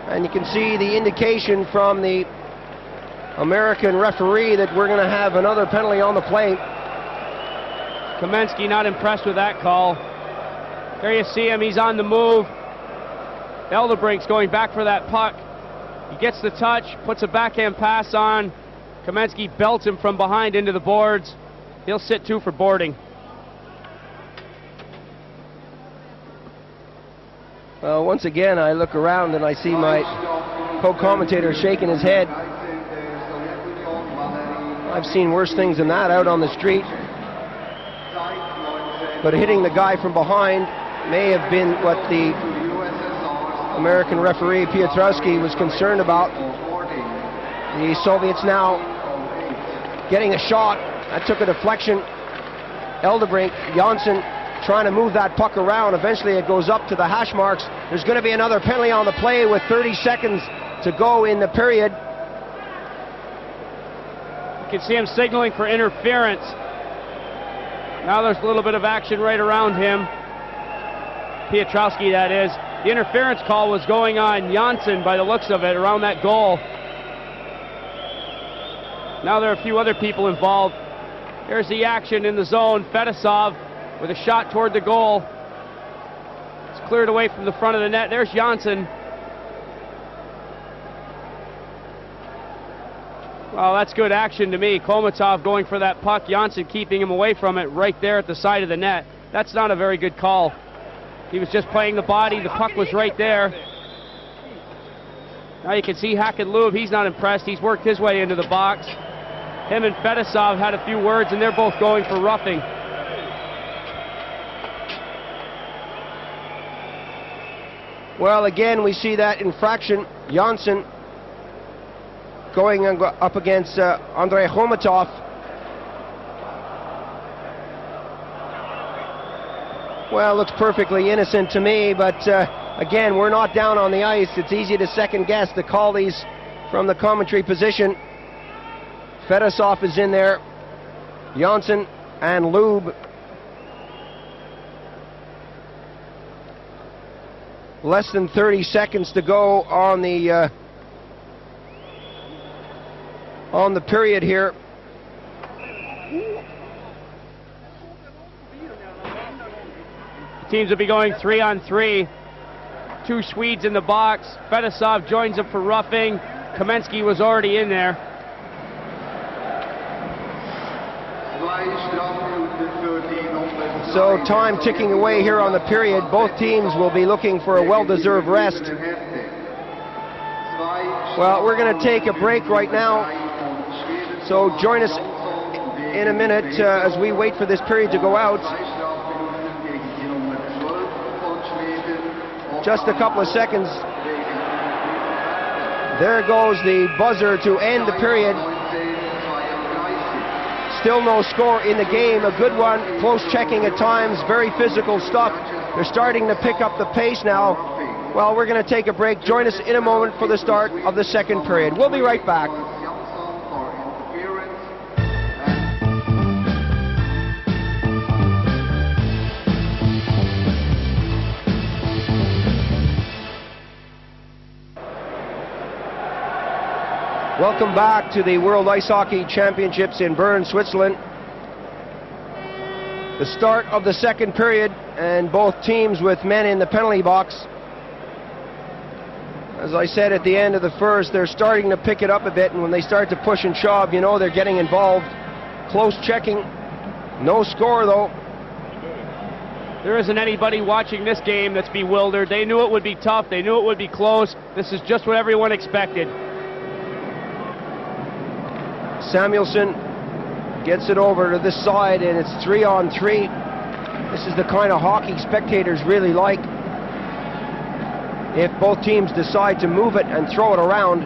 And you can see the indication from the American referee that we're going to have another penalty on the play. Kamensky not impressed with that call. There you see him, he's on the move. Eldebrink's going back for that puck. He gets the touch, puts a backhand pass on. Kamensky belts him from behind into the boards. He'll sit too for boarding. Well, once again, I look around and I see my co-commentator shaking his head. I've seen worse things than that out on the street. But hitting the guy from behind may have been what the American referee Petrovski was concerned about. The Soviets now getting a shot. That took a deflection. Eldebrink, Janssen trying to move that puck around. Eventually it goes up to the hash marks. There's going to be another penalty on the play with 30 seconds to go in the period. You can see him signaling for interference. Now there's a little bit of action right around him. Petrovski, that is. The interference call was going on Janssen by the looks of it, around that goal. Now there are a few other people involved. There's the action in the zone. Fetisov with a shot toward the goal. It's cleared away from the front of the net. There's Janssen. Well, that's good action to me. Khomatov going for that puck. Janssen keeping him away from it right there at the side of the net. That's not a very good call. He was just playing the body. The puck was right there. Now you can see Hackett-Lube. He's not impressed. He's worked his way into the box. Him and Fetisov had a few words, and they're both going for roughing. Well, again, we see that infraction. Janssen going up against Andrei Khomatov. Well, looks perfectly innocent to me, but again, we're not down on the ice. It's easy to second guess the call these from the commentary position. Fetisov is in there. Janssen and Lube. Less than 30 seconds to go on the period here. Teams will be going 3-on-3. Two Swedes in the box. Fetisov joins them for roughing. Kamensky was already in there. So time ticking away here on the period. Both teams will be looking for a well-deserved rest. Well, we're going to take a break right now. So join us in a minute as we wait for this period to go out. Just a couple of seconds There goes the buzzer to end the period. Still no score in the game. A good one, close checking at times, very physical stuff. They're starting to pick up the pace now. Well, we're going to take a break. Join us in a moment for the start of the second period. We'll be right back. Welcome back to the World Ice Hockey Championships in Bern, Switzerland. The start of the second period, and both teams with men in the penalty box. As I said at the end of the first, they're starting to pick it up a bit, and when they start to push and shove, you know they're getting involved. Close checking. No score, though. There isn't anybody watching this game that's bewildered. They knew it would be tough. They knew it would be close. This is just what everyone expected. Samuelsson gets it over to this side, and it's 3-on-3. This is the kind of hockey spectators really like. If both teams decide to move it and throw it around.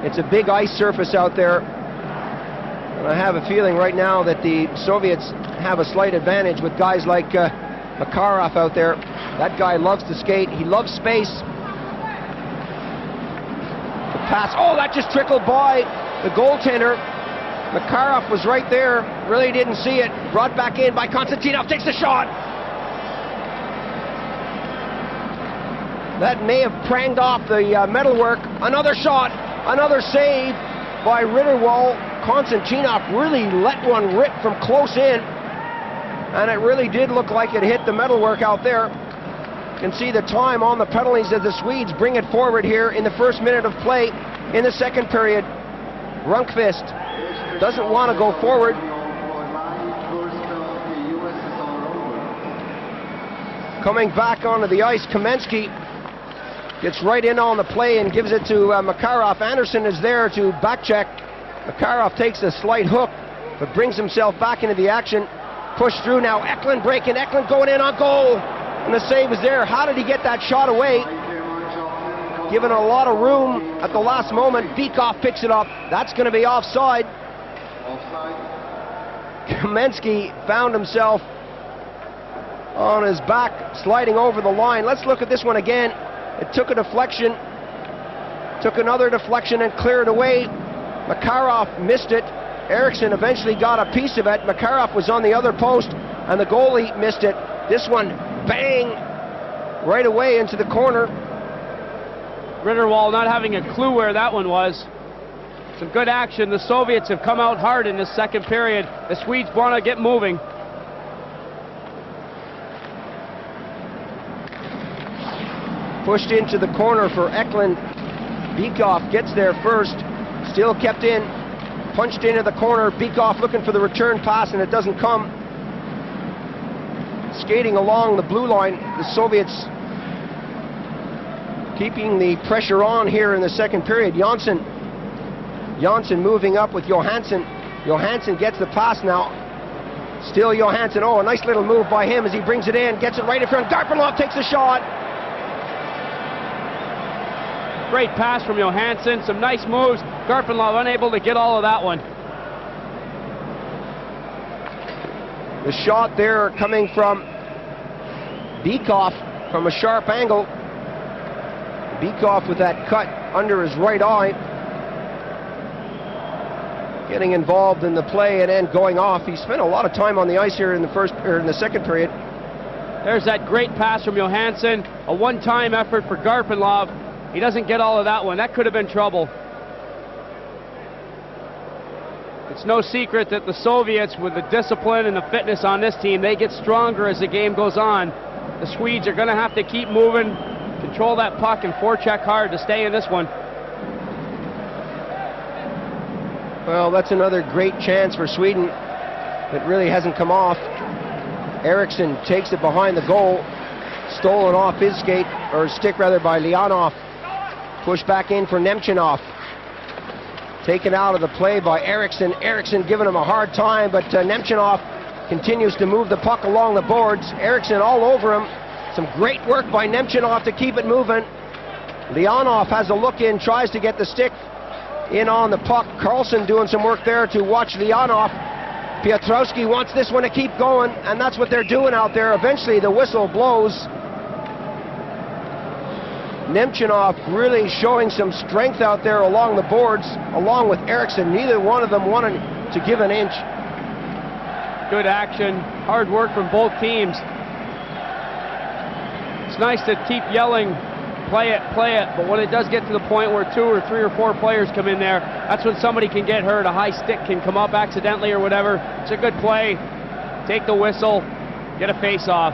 It's a big ice surface out there. And I have a feeling right now that the Soviets have a slight advantage with guys like Makharov out there. That guy loves to skate. He loves space. The pass. Oh, that just trickled by the goaltender. Makharov was right there, really didn't see it. Brought back in by Konstantinov, takes the shot. That may have pranged off the metalwork. Another shot, another save by Ritterwald. Konstantinov really let one rip from close in, and it really did look like it hit the metalwork out there. You can see the time on the penalties as the Swedes bring it forward here in the first minute of play in the second period. Rundqvist doesn't want to go forward. Coming back onto the ice, Kamensky gets right in on the play and gives it to Makharov. Anderson is there to back check. Makharov takes a slight hook, but brings himself back into the action. Push through now, Eklund breaking, Eklund going in on goal. And the save is there. How did he get that shot away? Given a lot of room at the last moment. Bykov picks it up. That's going to be offside. Kamensky found himself on his back, sliding over the line. Let's look at this one again. It took a deflection, took another deflection and cleared away. Makharov missed it. Eriksson eventually got a piece of it. Makharov was on the other post, and the goalie missed it. This one, bang, right away into the corner. Ritterwald not having a clue where that one was. Some good action. The Soviets have come out hard in this second period. The Swedes want to get moving. Pushed into the corner for Eklund. Bykov gets there first. Still kept in. Punched into the corner. Bykov looking for the return pass, and it doesn't come. Skating along the blue line, the Soviets keeping the pressure on here in the second period. Janssen moving up with Johansson. Johansson gets the pass now. Still Johansson. Oh, a nice little move by him as he brings it in. Gets it right in front. Garpenlov takes the shot. Great pass from Johansson. Some nice moves. Garpenlov unable to get all of that one. The shot there coming from Bykov from a sharp angle. Bykov with that cut under his right eye. Getting involved in the play and then going off. He spent a lot of time on the ice here in the second period. There's that great pass from Johansson. A one-time effort for Garpenlov. He doesn't get all of that one. That could have been trouble. It's no secret that the Soviets, with the discipline and the fitness on this team, they get stronger as the game goes on. The Swedes are going to have to keep moving, control that puck, and forecheck hard to stay in this one. Well, that's another great chance for Sweden that really hasn't come off. Eriksson takes it behind the goal. Stolen off his skate, or stick rather, by Leonov. Pushed back in for Nemchinov. Taken out of the play by Eriksson. Eriksson giving him a hard time, but Nemchinov continues to move the puck along the boards. Eriksson all over him. Some great work by Nemchinov to keep it moving. Leonov has a look in, tries to get the stick in on the puck. Carlson doing some work there to watch Leonov. Petrovski wants this one to keep going, and that's what they're doing out there. Eventually the whistle blows. Nemchinov really showing some strength out there along the boards, along with Eriksson. Neither one of them wanted to give an inch. Good action, hard work from both teams. It's nice to keep yelling, play it, but when it does get to the point where 2 or 3 or 4 players come in there, that's when somebody can get hurt. A high stick can come up accidentally or whatever. It's a good play. Take the whistle, get a face-off.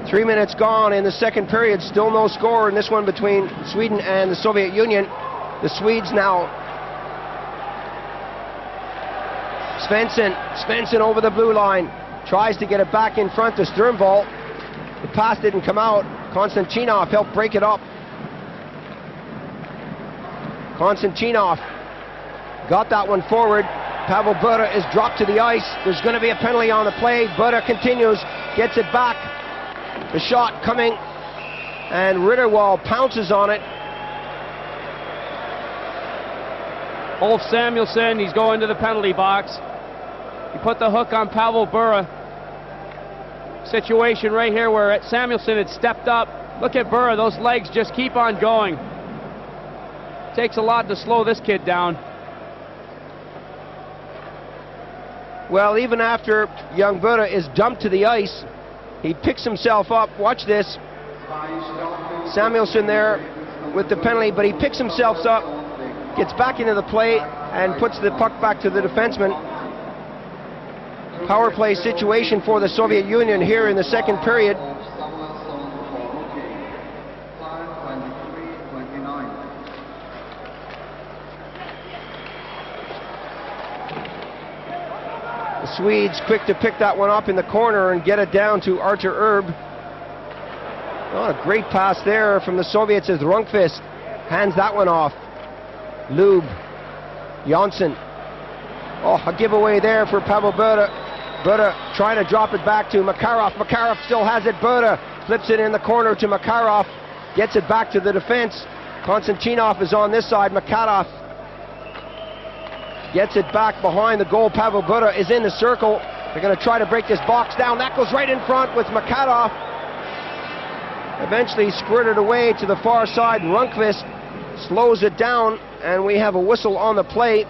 3 minutes gone in the second period. Still no score in this one between Sweden and the Soviet Union. The Swedes now. Svensson over the blue line. Tries to get it back in front to Sternvall. The pass didn't come out. Konstantinov helped break it up. Konstantinov got that one forward. Pavel Buda is dropped to the ice. There's going to be a penalty on the play. Buda continues, gets it back. The shot coming, and Ritterwall pounces on it. U.Samuэльsson, he's going to the penalty box. He put the hook on Pavel Bure. Situation right here where Samuelsson had stepped up. Look at Bure, those legs just keep on going. Takes a lot to slow this kid down. Well, even after young Bure is dumped to the ice, he picks himself up. Watch this. Samuelsson there with the penalty, but he picks himself up, gets back into the play, and puts the puck back to the defenseman. Power play situation for the Soviet Union here in the second period. The Swedes quick to pick that one up in the corner and get it down to Artur Irbe. Oh, a great pass there from the Soviets as Rundqvist hands that one off. Lube, Jonsson. Oh, a giveaway there for Pavel Bure. Bure trying to drop it back to Makarov. Makarov still has it. Bure flips it in the corner to Makarov. Gets it back to the defense. Konstantinov is on this side. Makarov gets it back behind the goal. Pavel Bure is in the circle. They're going to try to break this box down. That goes right in front with Makarov. Eventually squirted away to the far side. Rundqvist slows it down, and we have a whistle on the play.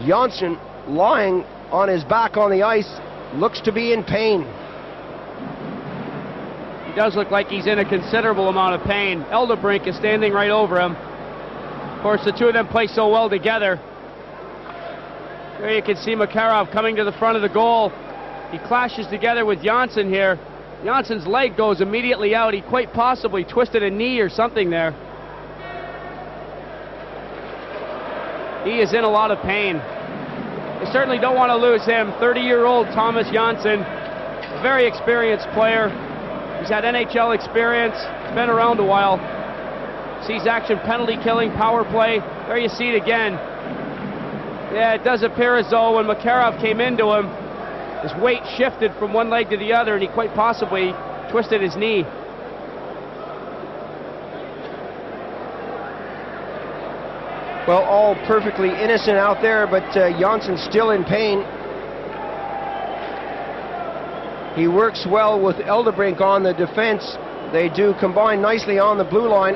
Jonsson lying on his back on the ice, looks to be in pain. He does look like he's in a considerable amount of pain. Eldebrink is standing right over him. Of course, the two of them play so well together. There you can see Makarov coming to the front of the goal. He clashes together with Jonsson here. Jonsson's leg goes immediately out. He quite possibly twisted a knee or something there. He is in a lot of pain. They certainly don't want to lose him. 30-year-old Thomas Jonsson, a very experienced player. He's had NHL experience, been around a while. Sees action, penalty killing, power play. There you see it again. Yeah, it does appear as though when Makarov came into him, his weight shifted from one leg to the other, and he quite possibly twisted his knee. Well, all perfectly innocent out there, but Jonsson's still in pain. He works well with Eldebrink on the defense. They do combine nicely on the blue line.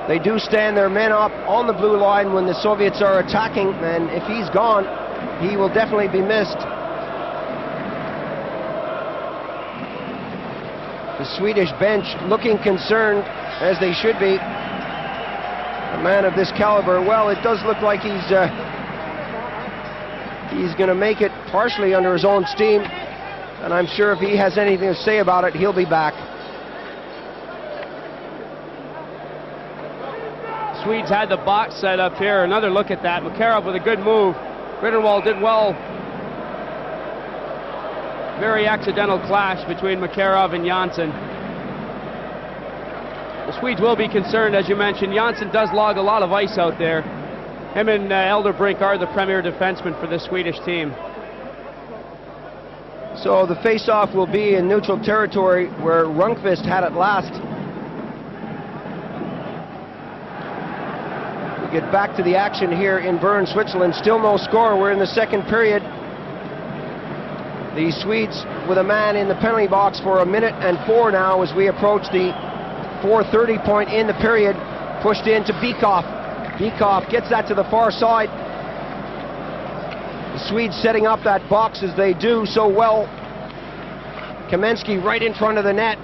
They do stand their men up on the blue line when the Soviets are attacking, and if he's gone, he will definitely be missed. The Swedish bench looking concerned, as they should be. A man of this caliber, well, it does look like he's going to make it partially under his own steam, and I'm sure if he has anything to say about it, he'll be back. Swedes had the box set up here. Another look at that. Makarov with a good move. Ritterwall did well. Very accidental clash between Makarov and Jonsson. The Swedes will be concerned, as you mentioned. Jonsson does log a lot of ice out there. Him and Eldebrink are the premier defensemen for the Swedish team. So the face-off will be in neutral territory where Rundqvist had it last. We'll get back to the action here in Bern, Switzerland. Still no score. We're in the second period. The Swedes with a man in the penalty box for 1 minute and 4 now as we approach the 4:30 point in the period. Pushed into Bikoff. Bikoff gets that to the far side. The Swedes setting up that box as they do so well. Kamensky right in front of the net.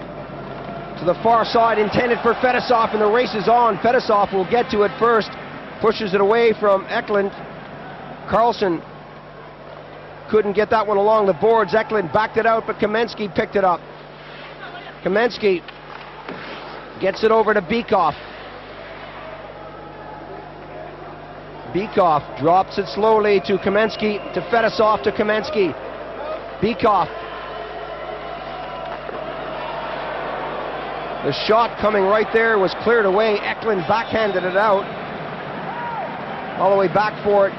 To the far side, intended for Fettisov, and the race is on. Fettisov will get to it first. Pushes it away from Eklund. Carlson couldn't get that one along the boards. Eklund backed it out, but Kamensky picked it up. Kamensky gets it over to Bikoff. Bikoff drops it slowly to Kamensky, to Fettisov, to Kamensky. Bikoff. The shot coming right there was cleared away. Eklund backhanded it out. All the way back for it.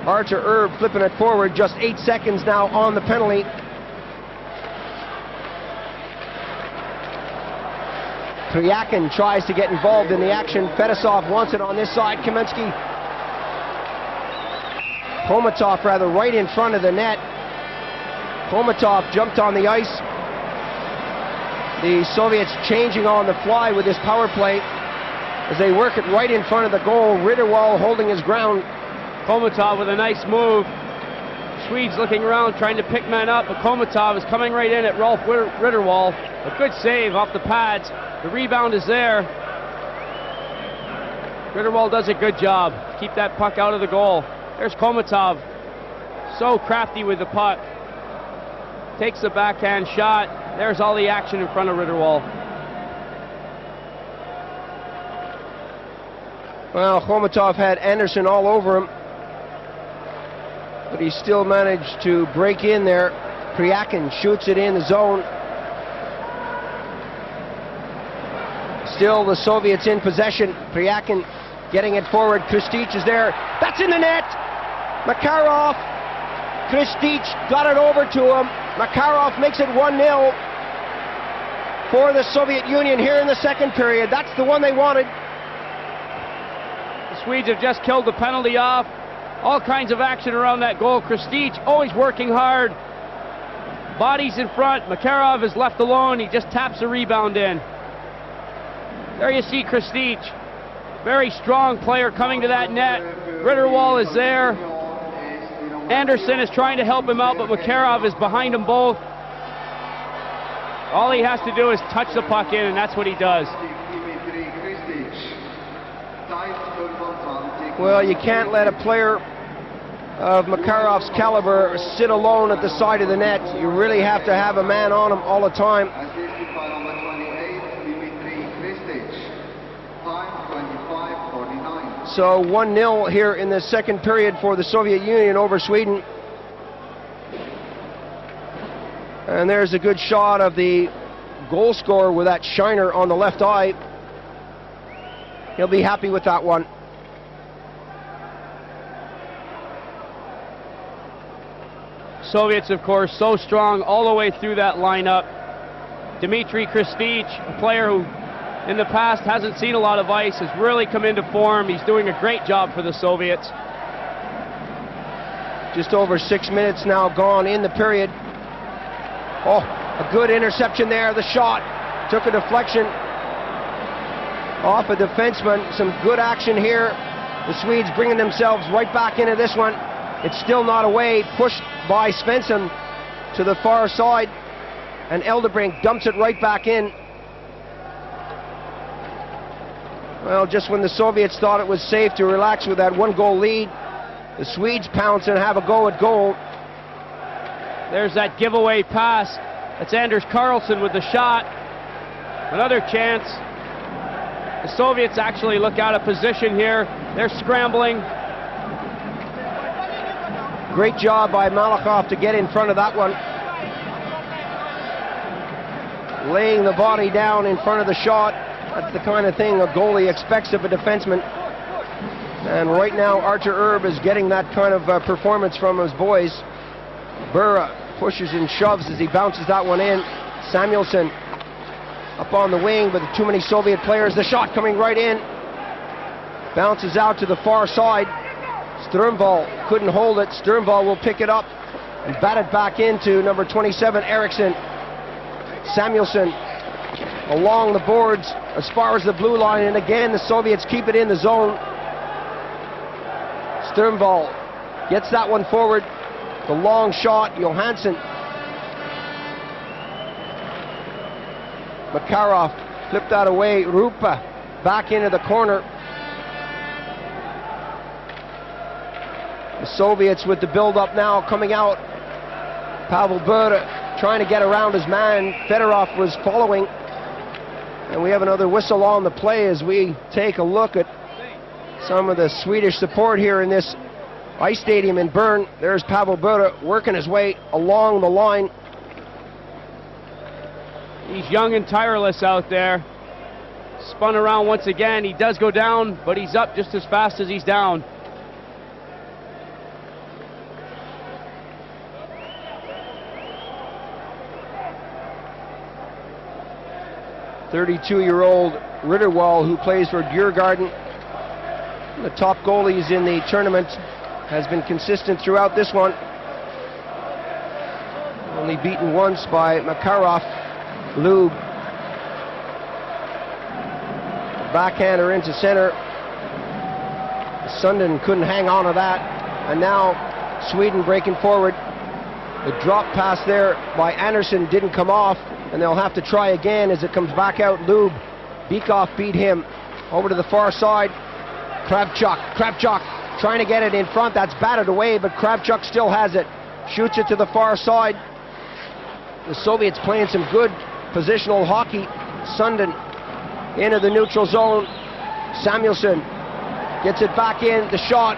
Archer Erb flipping it forward. Just 8 seconds now on the penalty. Kryakin tries to get involved in the action. Fettisov wants it on this side. Kamensky. Komatov rather right in front of the net. Komatov jumped on the ice. The Soviets changing on the fly with this power play as they work it right in front of the goal. Ritterwall holding his ground. Komatov with a nice move. Swedes looking around trying to pick men up, but Komatov is coming right in at Rolf Ritterwall. A good save off the pads. The rebound is there. Ritterwall does a good job. Keep that puck out of the goal. There's Komatov. So crafty with the puck. Takes the backhand shot. There's all the action in front of Ritterwall. Well, Komatov had Anderson all over him, but he still managed to break in there. Kryakin shoots it in the zone. Still the Soviets in possession. Kryakin getting it forward. Kristich is there. That's in the net. Makarov. Kristich got it over to him. Makarov makes it 1-0 for the Soviet Union here in the second period. That's the one they wanted. The Swedes have just killed the penalty off. All kinds of action around that goal. Kristich always working hard. Bodies in front. Makarov is left alone. He just taps the rebound in. There you see Kristich. Very strong player coming to that net. Ritterwall is there. Anderson is trying to help him out, but Makarov is behind them both. All he has to do is touch the puck in, and that's what he does. Well, you can't let a player of Makarov's caliber sit alone at the side of the net. You really have to have a man on him all the time. So 1-0 here in the second period for the Soviet Union over Sweden. And there's a good shot of the goal scorer with that shiner on the left eye. He'll be happy with that one. Soviets, of course, so strong all the way through that lineup. Dmitry Kristich, a player who in the past hasn't seen a lot of ice, has really come into form. He's doing a great job for the Soviets. Just over 6 minutes now gone in the period. Oh, a good interception there. The shot took a deflection off a defenseman. Some good action here. The Swedes bringing themselves right back into this one. It's still not away. Pushed by Svensson to the far side. And Eldebrink dumps it right back in. Well, just when the Soviets thought it was safe to relax with that 1-goal lead, the Swedes pounce and have a go at goal. There's that giveaway pass. That's Anders Carlson with the shot. Another chance. The Soviets actually look out of position here. They're scrambling. Great job by Malahov to get in front of that one. Laying the body down in front of the shot. That's the kind of thing a goalie expects of a defenseman. And right now, Archer Erb is getting that kind of performance from his boys. Bure pushes and shoves as he bounces that one in. Samuelsson up on the wing, but too many Soviet players. The shot coming right in. Bounces out to the far side. Sternvall couldn't hold it. Sternvall will pick it up and bat it back into number 27, Eriksson. Samuelsson along the boards as far as the blue line, and again the Soviets keep it in the zone. Sternvall gets that one forward. The long shot, Johansson. Makarov flipped that away. Rupa back into the corner. The Soviets with the build-up now coming out. Pavel Bure trying to get around his man. Fedorov was following. And we have another whistle on the play as we take a look at some of the Swedish support here in this ice stadium in Bern. There's Pavel Bure working his way along the line. He's young and tireless out there. Spun around once again. He does go down, but he's up just as fast as he's down. .32-year-old Ritterwall, who plays for Djurgården, the top goalies in the tournament, has been consistent throughout this one. Only beaten once by Makarov. Lube. Backhander into center. Sundin couldn't hang on to that. And now Sweden breaking forward. The drop pass there by Andersson didn't come off, and they'll have to try again as it comes back out. Lube. Bikov beat him over to the far side. Kravchuk trying to get it in front. That's batted away, but Kravchuk still has it. Shoots it to the far side. The Soviets playing some good positional hockey. Sundin into the neutral zone. Samuelsson gets it back in. The shot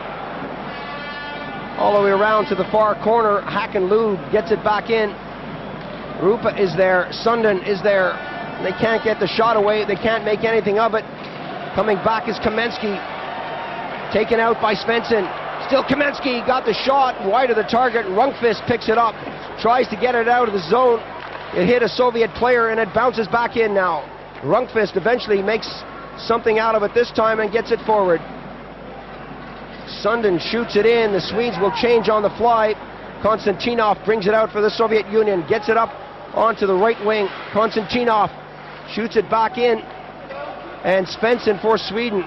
all the way around to the far corner. Hakan-Lube gets it back in. Rupa is there. Sundin is there. They can't get the shot away. They can't make anything of it. Coming back is Kamensky. Taken out by Svensson. Still Kamensky got the shot wide of the target. Rundqvist picks it up. Tries to get it out of the zone. It hit a Soviet player and it bounces back in now. Rundqvist eventually makes something out of it this time and gets it forward. Sundin shoots it in. The Swedes will change on the fly. Konstantinov brings it out for the Soviet Union. Gets it up onto the right wing. Konstantinov shoots it back in. And Svensson for Sweden,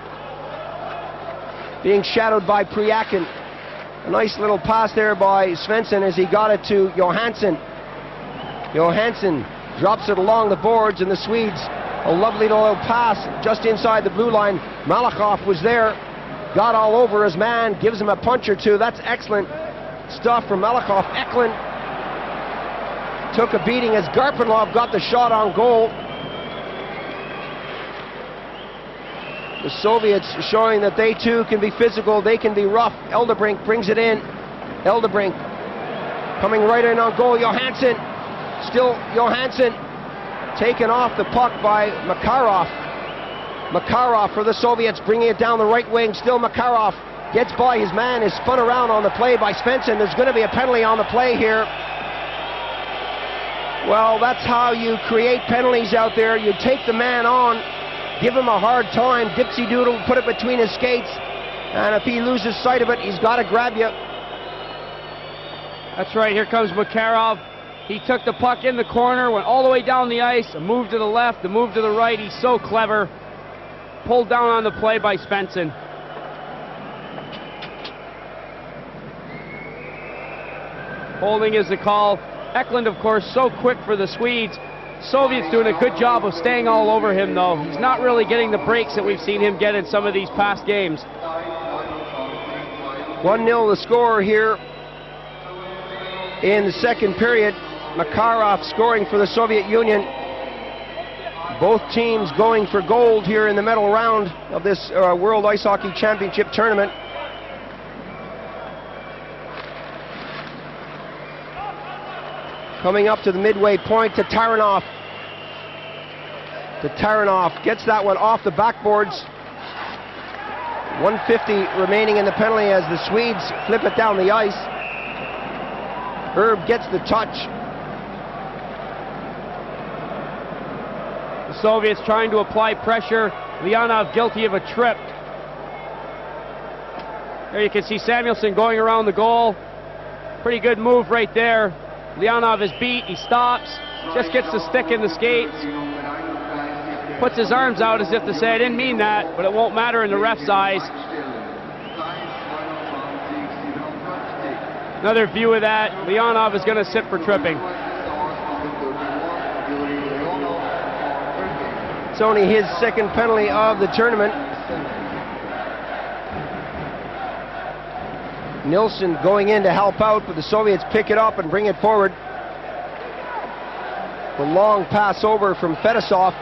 being shadowed by Priakin. A nice little pass there by Svensson as he got it to Johansson. Johansson drops it along the boards, and the Swedes, a lovely little pass just inside the blue line. Malahov was there, got all over his man, gives him a punch or two. That's excellent stuff from Malahov. Eklund took a beating as Garpenlov got the shot on goal. The Soviets showing that they too can be physical, they can be rough. Eldebrink brings it in. Eldebrink coming right in on goal. Johansson, still Johansson, taken off the puck by Makarov. Makarov for the Soviets, bringing it down the right wing. Still Makarov gets by his man, is spun around on the play by Svensson. There's going to be a penalty on the play here. Well, that's how you create penalties out there. You take the man on, give him a hard time. Dipsy Doodle, put it between his skates. And if he loses sight of it, he's got to grab you. That's right, here comes Makarov. He took the puck in the corner, went all the way down the ice, a move to the left, a move to the right. He's so clever. Pulled down on the play by Svensson. Holding is the call. Eklund, of course, so quick for the Swedes. Soviets doing a good job of staying all over him, though. He's not really getting the breaks that we've seen him get in some of these past games. 1-0 the score here in the second period. Makarov scoring for the Soviet Union. Both teams going for gold here in the medal round of this World Ice Hockey Championship tournament. Coming up to the midway point to Taranov. Gets that one off the backboards. 1:50 remaining in the penalty as the Swedes flip it down the ice. Irbe gets the touch. The Soviets trying to apply pressure. Leonov guilty of a trip. There you can see Samuelsson going around the goal. Pretty good move right there. Leonov is beat, he stops, just gets the stick in the skates, puts his arms out as if to say, I didn't mean that, but it won't matter in the ref's eyes. Another view of that, Leonov is going to sit for tripping. It's only his second penalty of the tournament. Nilsson going in to help out, but the Soviets pick it up and bring it forward. The long pass over from Fetisov.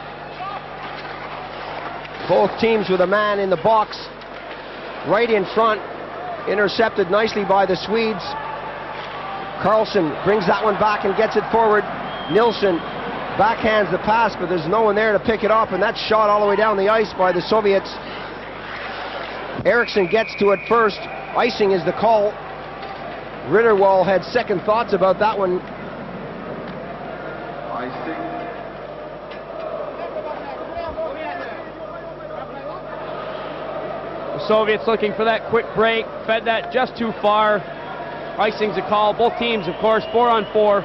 Both teams with a man in the box, right in front, intercepted nicely by the Swedes. Carlson brings that one back and gets it forward. Nilsson backhands the pass, but there's no one there to pick it up, and that's shot all the way down the ice by the Soviets. Eriksson gets to it first. Icing is the call. Ritterwall had second thoughts about that one. The Soviets looking for that quick break, fed that just too far. Icing's a call. Both teams, of course, 4-on-4.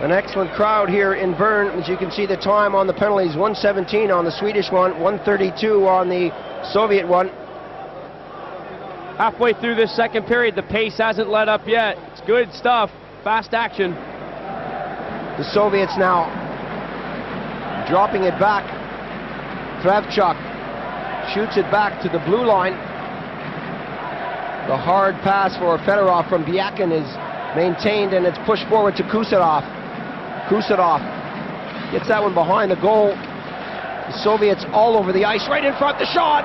An excellent crowd here in Bern. As you can see, the time on the penalties, 1:17 on the Swedish one, 1:32 on the Soviet one. Halfway through this second period, the pace hasn't let up yet. It's good stuff, fast action. The Soviets now dropping it back. Kravchuk shoots it back to the blue line. The hard pass for Fedorov from Biakin is maintained, and it's pushed forward to Kuserov. Kuserov gets that one behind the goal. The Soviets all over the ice, right in front, the shot!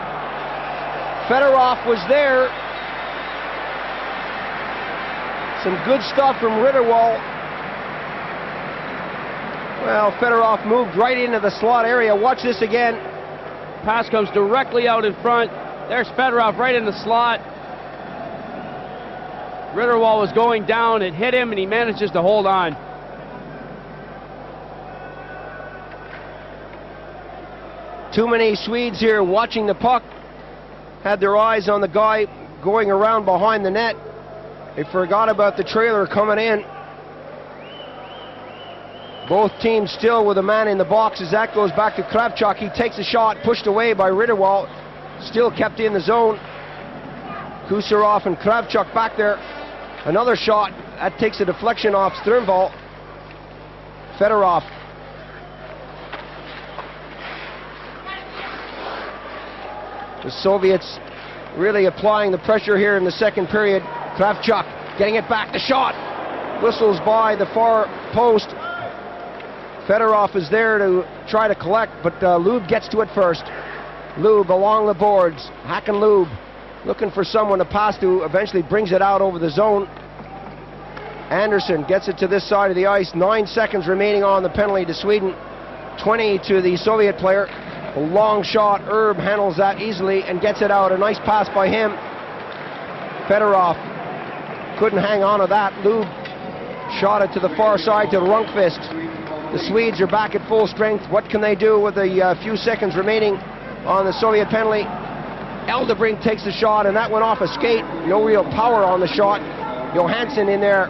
Fedorov was there. Some good stuff from Ritterwall. Well, Fedorov moved right into the slot area. Watch this again. Pass comes directly out in front. There's Fedorov right in the slot. Ritterwall was going down, it hit him, and he manages to hold on. Too many Swedes here watching the puck. Had their eyes on the guy going around behind the net. They forgot about the trailer coming in. Both teams still with a man in the box as that goes back to Kravchuk. He takes a shot, pushed away by Ritterwall. Still kept in the zone. Kuserov and Kravchuk back there. Another shot. That takes a deflection off Sternvall. Fedorov. The Soviets really applying the pressure here in the second period. Kravchuk getting it back. The shot whistles by the far post. Fedorov is there to try to collect, but Lube gets to it first. Lube along the boards. Hacken Lube looking for someone to pass to. Eventually brings it out over the zone. Anderson gets it to this side of the ice. 9 seconds remaining on the penalty to Sweden. 20 to the Soviet player. A long shot. Irbe handles that easily and gets it out. A nice pass by him. Fedorov couldn't hang on to that. Lube shot it to the far side to Rundqvist. The Swedes are back at full strength. What can they do with a few seconds remaining on the Soviet penalty? Eldebrink takes the shot, and that went off a skate. No real power on the shot. Johansson in there.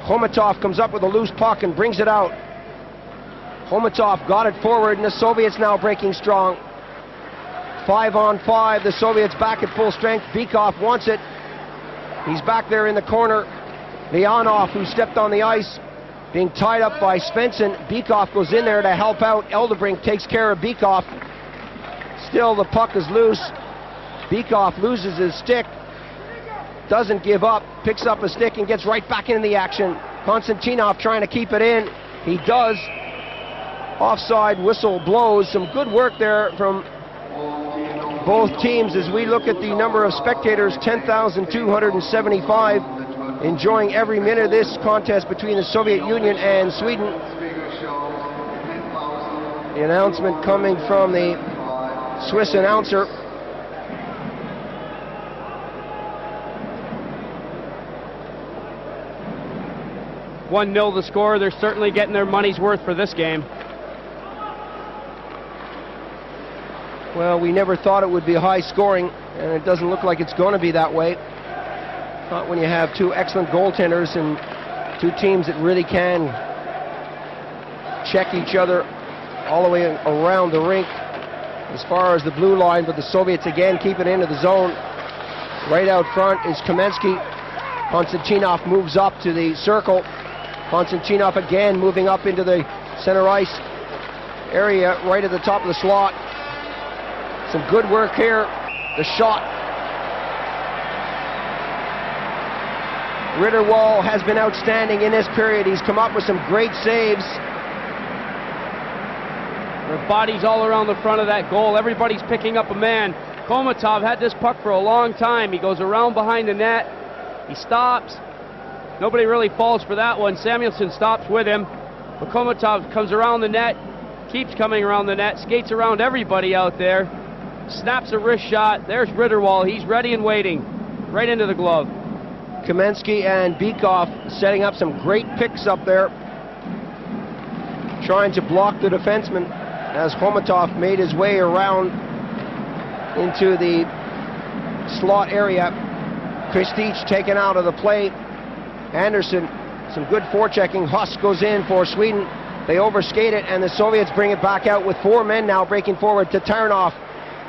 Khomatov comes up with a loose puck and brings it out. Khomatov got it forward, and the Soviets now breaking strong. 5-on-5, the Soviets back at full strength. Bykov wants it. He's back there in the corner. Leonov, who stepped on the ice, being tied up by Svensson. Bykov goes in there to help out. Eldebrink takes care of Bykov. Still, the puck is loose. Bykov loses his stick. Doesn't give up. Picks up a stick and gets right back into the action. Konstantinov trying to keep it in. He does. Offside whistle blows. Some good work there from both teams as we look at the number of spectators. 10,275 enjoying every minute of this contest between the Soviet Union and Sweden. The announcement coming from the Swiss announcer. (1-0) the score. They're certainly getting their money's worth for this game. Well, we never thought it would be high scoring, and it doesn't look like it's going to be that way. Not when you have two excellent goaltenders and two teams that really can check each other all the way around the rink as far as the blue line, but the Soviets again keep it into the zone. Right out front is Kamensky. Konstantinov moves up to the circle. Konstantinov again moving up into the center ice area right at the top of the slot. Some good work here. The shot. Ritterwall has been outstanding in this period. He's come up with some great saves. Their bodies all around the front of that goal. Everybody's picking up a man. Komatov had this puck for a long time. He goes around behind the net. He stops. Nobody really falls for that one. Samuelsson stops with him. But Komatov comes around the net, keeps coming around the net, skates around everybody out there, snaps a wrist shot. There's Ritterwall. He's ready and waiting. Right into the glove. Kamensky and Bykov setting up some great picks up there, trying to block the defenseman as Komatov made his way around into the slot area. Kristich taken out of the play. Anderson, some good forechecking. Huss goes in for Sweden. They overskate it, and the Soviets bring it back out with four men now breaking forward. Tatarinov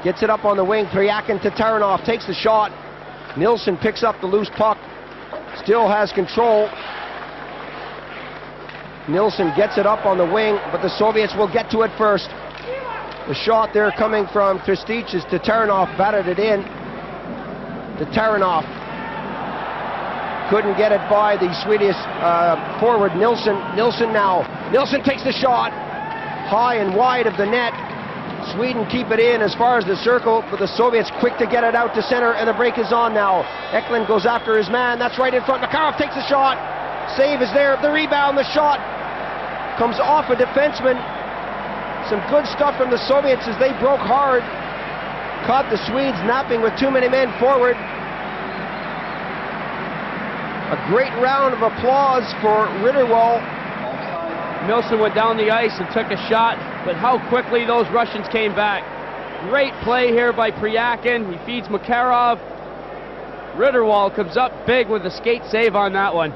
gets it up on the wing. Pryakin. Tatarinov takes the shot. Nilsson picks up the loose puck. Still has control. Nilsson gets it up on the wing, but the Soviets will get to it first. The shot there coming from Kristich as Tatarinov batted it in. Tatarinov couldn't get it by the Swedish forward Nilsson. Nilsson now. Nilsson takes the shot high and wide of the net. Sweden keep it in as far as the circle, but the Soviets quick to get it out to center, and the break is on now. Eklund goes after his man. That's right in front. Makarov takes the shot. Save is there. The rebound, the shot comes off a defenseman. Some good stuff from the Soviets as they broke hard. Caught the Swedes napping with too many men forward. A great round of applause for Ritterwall. Nilsson went down the ice and took a shot, but how quickly those Russians came back. Great play here by Pryakin. He feeds Makarov. Ritterwall comes up big with the skate save on that one.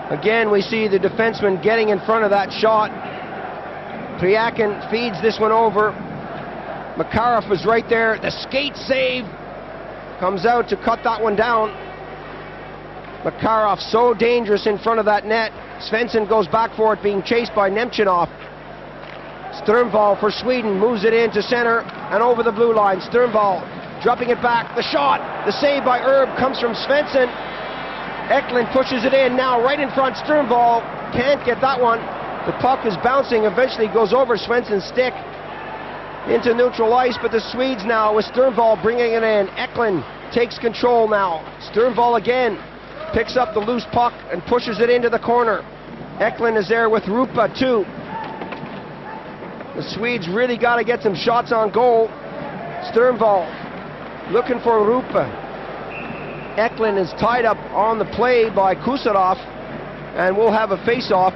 Again, we see the defenseman getting in front of that shot. Pryakin feeds this one over. Makarov was right there. The skate save comes out to cut that one down. Makarov so dangerous in front of that net. Svensson goes back for it, being chased by Nemchinov. Strömvall for Sweden moves it into center and over the blue line. Strömvall dropping it back. The shot, the save by Irbe comes from Svensson. Eklund pushes it in now right in front. Strömvall can't get that one. The puck is bouncing, eventually goes over Svensson's stick into neutral ice, but the Swedes now with Strömvall bringing it in. Eklund takes control now. Strömvall again picks up the loose puck and pushes it into the corner. Eklund is there with Rupa too. The Swedes really got to get some shots on goal. Strömvall looking for Rupa. Eklund is tied up on the play by Kusarov, and we'll have a face-off.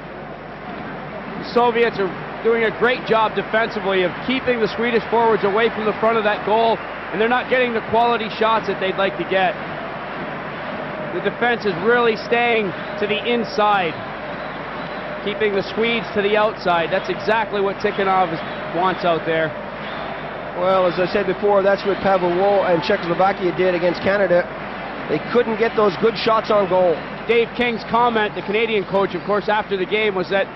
The Soviets are doing a great job defensively of keeping the Swedish forwards away from the front of that goal, and they're not getting the quality shots that they'd like to get. The defense is really staying to the inside, keeping the Swedes to the outside. That's exactly what Tikhonov wants out there. Well, as I said before, that's what Pavel and Czechoslovakia did against Canada. They couldn't get those good shots on goal. Dave King's comment, the Canadian coach, of course, after the game, was that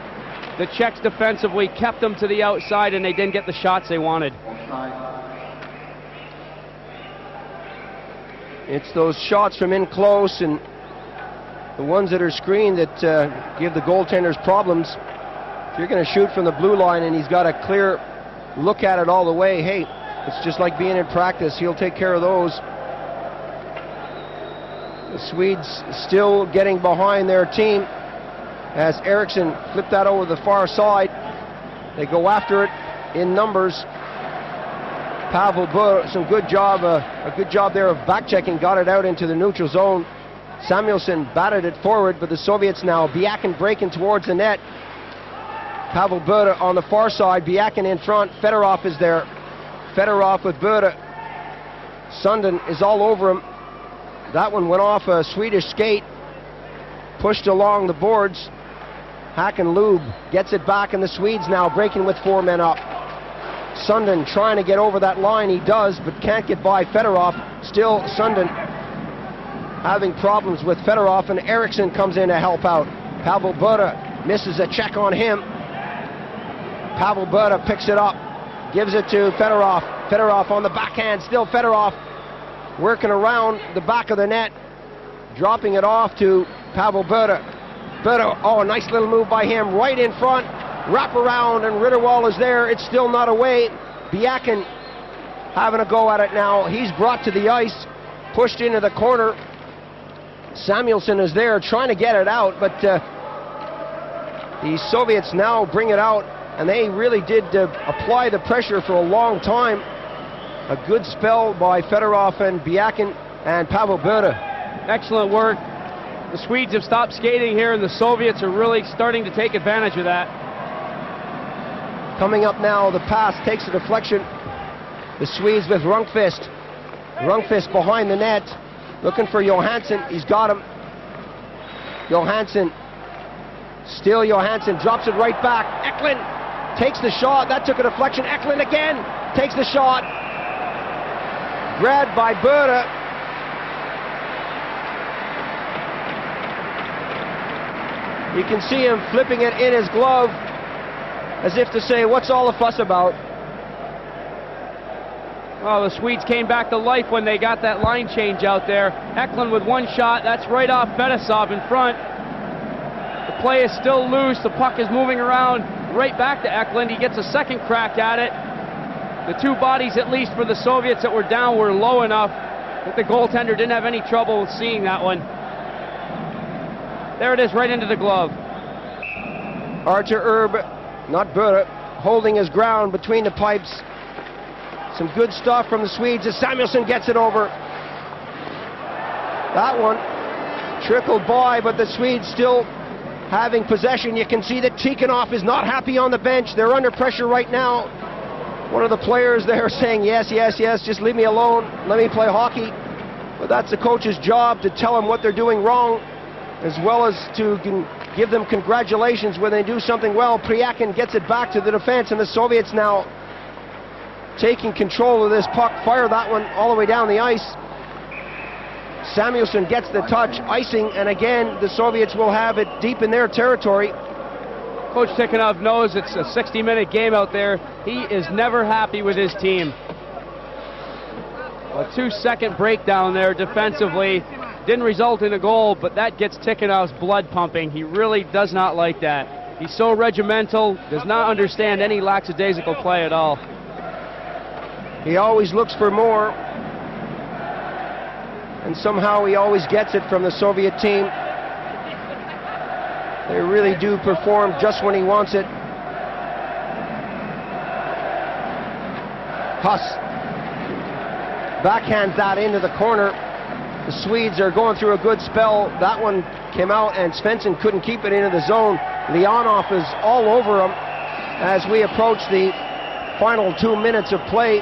the Czechs defensively kept them to the outside and they didn't get the shots they wanted. It's those shots from in close and the ones that are screened that give the goaltenders problems. If you're going to shoot from the blue line and he's got a clear look at it all the way, hey, it's just like being in practice. He'll take care of those. The Swedes still getting behind their team as Eriksson flipped that over the far side. They go after it in numbers. Pavel Buhr, some good job, a good job there of back checking, got it out into the neutral zone. Samuelsson batted it forward, but the Soviets now. Biakin breaking towards the net. Pavel Buре on the far side. Biakin in front. Fedorov is there. Fedorov with Buре. Sundin is all over him. That one went off a Swedish skate. Pushed along the boards. Hakan Lube gets it back, and the Swedes now breaking with 4 men up. Sundin trying to get over that line. He does, but can't get by Fedorov. Still Sundin having problems with Fedorov, and Eriksson comes in to help out. Pavel Buре misses a check on him. Pavel Buре picks it up, gives it to Fedorov. Fedorov on the backhand, still Fedorov working around the back of the net, dropping it off to Pavel Buре. Buре, oh, a nice little move by him, right in front, wrap around, and Ritterwall is there. It's still not away. Biakin having a go at it now. He's brought to the ice, pushed into the corner. Samuelsson is there trying to get it out, but the Soviets now bring it out, and they really did apply the pressure for a long time. A good spell by Fedorov and Biakin and Pavel Buре. Excellent work. The Swedes have stopped skating here, and the Soviets are really starting to take advantage of that. Coming up now, the pass takes a deflection. The Swedes with Rundqvist. Rundqvist behind the net, looking for Johansson. He's got him. Johansson, still Johansson, drops it right back. Eklund takes the shot. That took a deflection. Eklund again takes the shot. Grabbed by Buре. You can see him flipping it in his glove, as if to say, what's all the fuss about? Well, the Swedes came back to life when they got that line change out there. Eklund with one shot, that's right off Fetisov in front. The play is still loose, the puck is moving around, right back to Eklund. He gets a second crack at it. The two bodies, at least for the Soviets that were down, were low enough that the goaltender didn't have any trouble with seeing that one. There it is, right into the glove. Artur Irbe, not Buре, holding his ground between the pipes. Some good stuff from the Swedes as Samuelsson gets it over. That one trickled by, but the Swedes still having possession. You can see that Tikhonov is not happy on the bench. They're under pressure right now. One of the players there saying, yes, yes, yes, just leave me alone, let me play hockey. But that's the coach's job, to tell them what they're doing wrong, as well as to give them congratulations when they do something well. Priakin gets it back to the defense, and the Soviets now taking control of this puck. Fire that one all the way down the ice. Samuelsson gets the touch, icing, and again the Soviets will have it deep in their territory. Coach Tikhonov knows it's a 60-minute game out there. He is never happy with his team. A 2-second breakdown there defensively. Didn't result in a goal, but that gets Tikhonov's blood pumping. He really does not like that. He's so regimental, does not understand any lackadaisical play at all. He always looks for more, and somehow he always gets it from the Soviet team. They really do perform just when he wants it. Huss backhands that into the corner. The Swedes are going through a good spell. That one came out, and Svensson couldn't keep it into the zone. Leonov is all over him as we approach the final 2 minutes of play.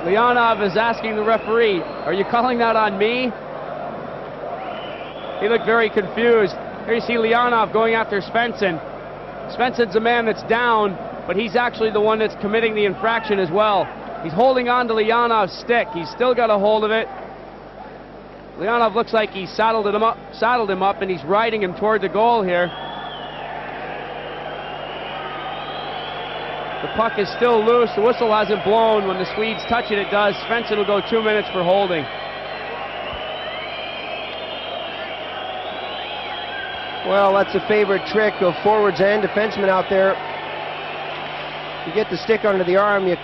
Leonov is asking the referee, are you calling that on me? He looked very confused. Here you see Leonov going after Svensson. Svensson's a man that's down, but he's actually the one that's committing the infraction as well. He's holding on to Leonov's stick. He's still got a hold of it. Leonov looks like he saddled him up, and he's riding him toward the goal here. The puck is still loose. The whistle hasn't blown. When the Swedes touch it, it does. Svensson will go 2 minutes for holding. Well, that's a favorite trick of forwards and defensemen out there. You get the stick under the arm, you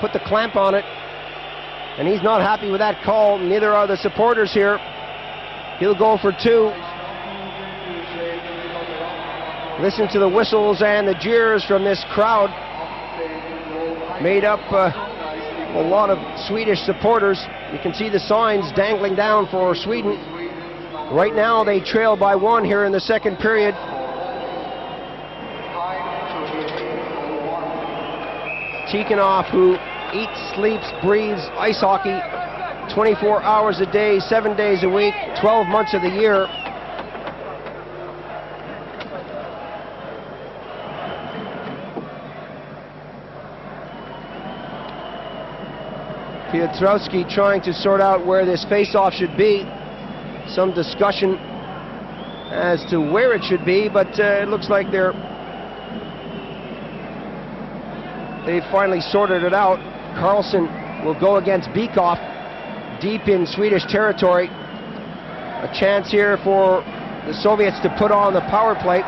put the clamp on it, and he's not happy with that call. Neither are the supporters here. He'll go for 2. Listen to the whistles and the jeers from this crowd, made up a lot of Swedish supporters. You can see the signs dangling down for Sweden. Right now they trail by 1 here in the second period. Tikhonov, who eats, sleeps, breathes ice hockey 24 hours a day, 7 days a week, 12 months of the year. Petrovski trying to sort out where this face-off should be. Some discussion as to where it should be, but it looks like they finally sorted it out. Carlson will go against Bykov, deep in Swedish territory. A chance here for the Soviets to put on the power play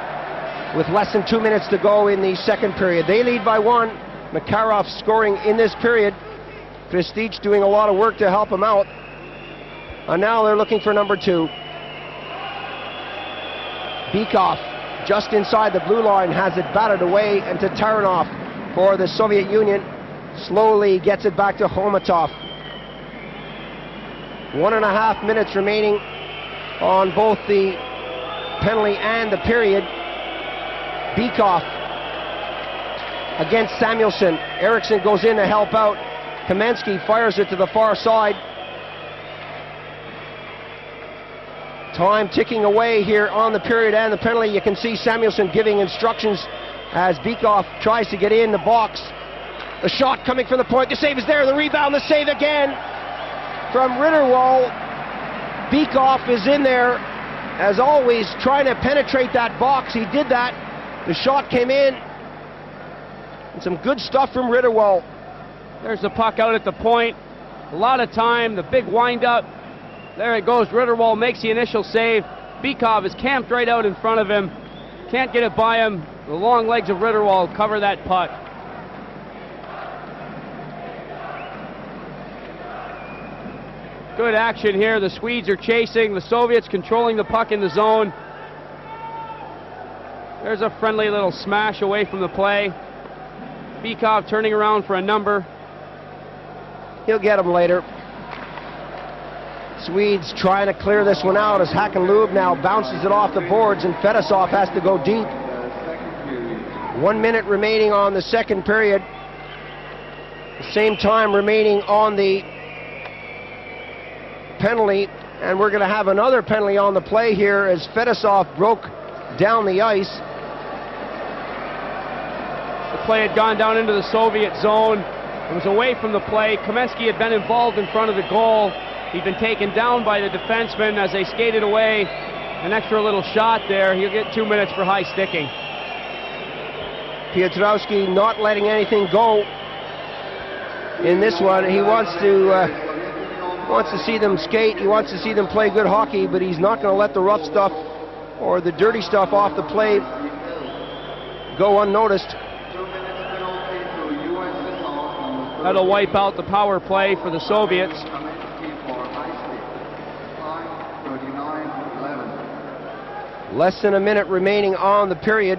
with less than 2 minutes to go in the second period. They lead by 1. Makarov scoring in this period. Prestige doing a lot of work to help him out. And now they're looking for number 2. Bykov, just inside the blue line, has it batted away, and Taranov for the Soviet Union slowly gets it back to Khomatov. 1.5 minutes remaining on both the penalty and the period. Bykov against Samuelsson. Eriksson goes in to help out. Kamensky fires it to the far side. Time ticking away here on the period and the penalty. You can see Samuelsson giving instructions as Bykov tries to get in the box. The shot coming from the point. The save is there. The rebound, the save again from Ritterwall. Bykov is in there, as always, trying to penetrate that box. He did that. The shot came in. And some good stuff from Ritterwall. There's the puck out at the point. A lot of time, the big wind-up. There it goes. Ritterwall makes the initial save. Bykov is camped right out in front of him. Can't get it by him. The long legs of Ritterwall cover that puck. Good action here. The Swedes are chasing. The Soviets controlling the puck in the zone. There's a friendly little smash away from the play. Bykov turning around for a number. He'll get him later. Swedes trying to clear this one out as Hakanlub now bounces it off the boards and Fetisov has to go deep. 1 minute remaining on the second period. The same time remaining on the penalty, and we're going to have another penalty on the play here as Fetisov broke down the ice. The play had gone down into the Soviet zone. It was away from the play. Kamensky had been involved in front of the goal. He'd been taken down by the defenseman as they skated away. An extra little shot there. He'll get 2 minutes for high sticking. Petrovski not letting anything go in this one. He wants to see them skate. He wants to see them play good hockey, but he's not going to let the rough stuff or the dirty stuff off the play go unnoticed. That'll wipe out the power play for the Soviets. Less than a minute remaining on the period.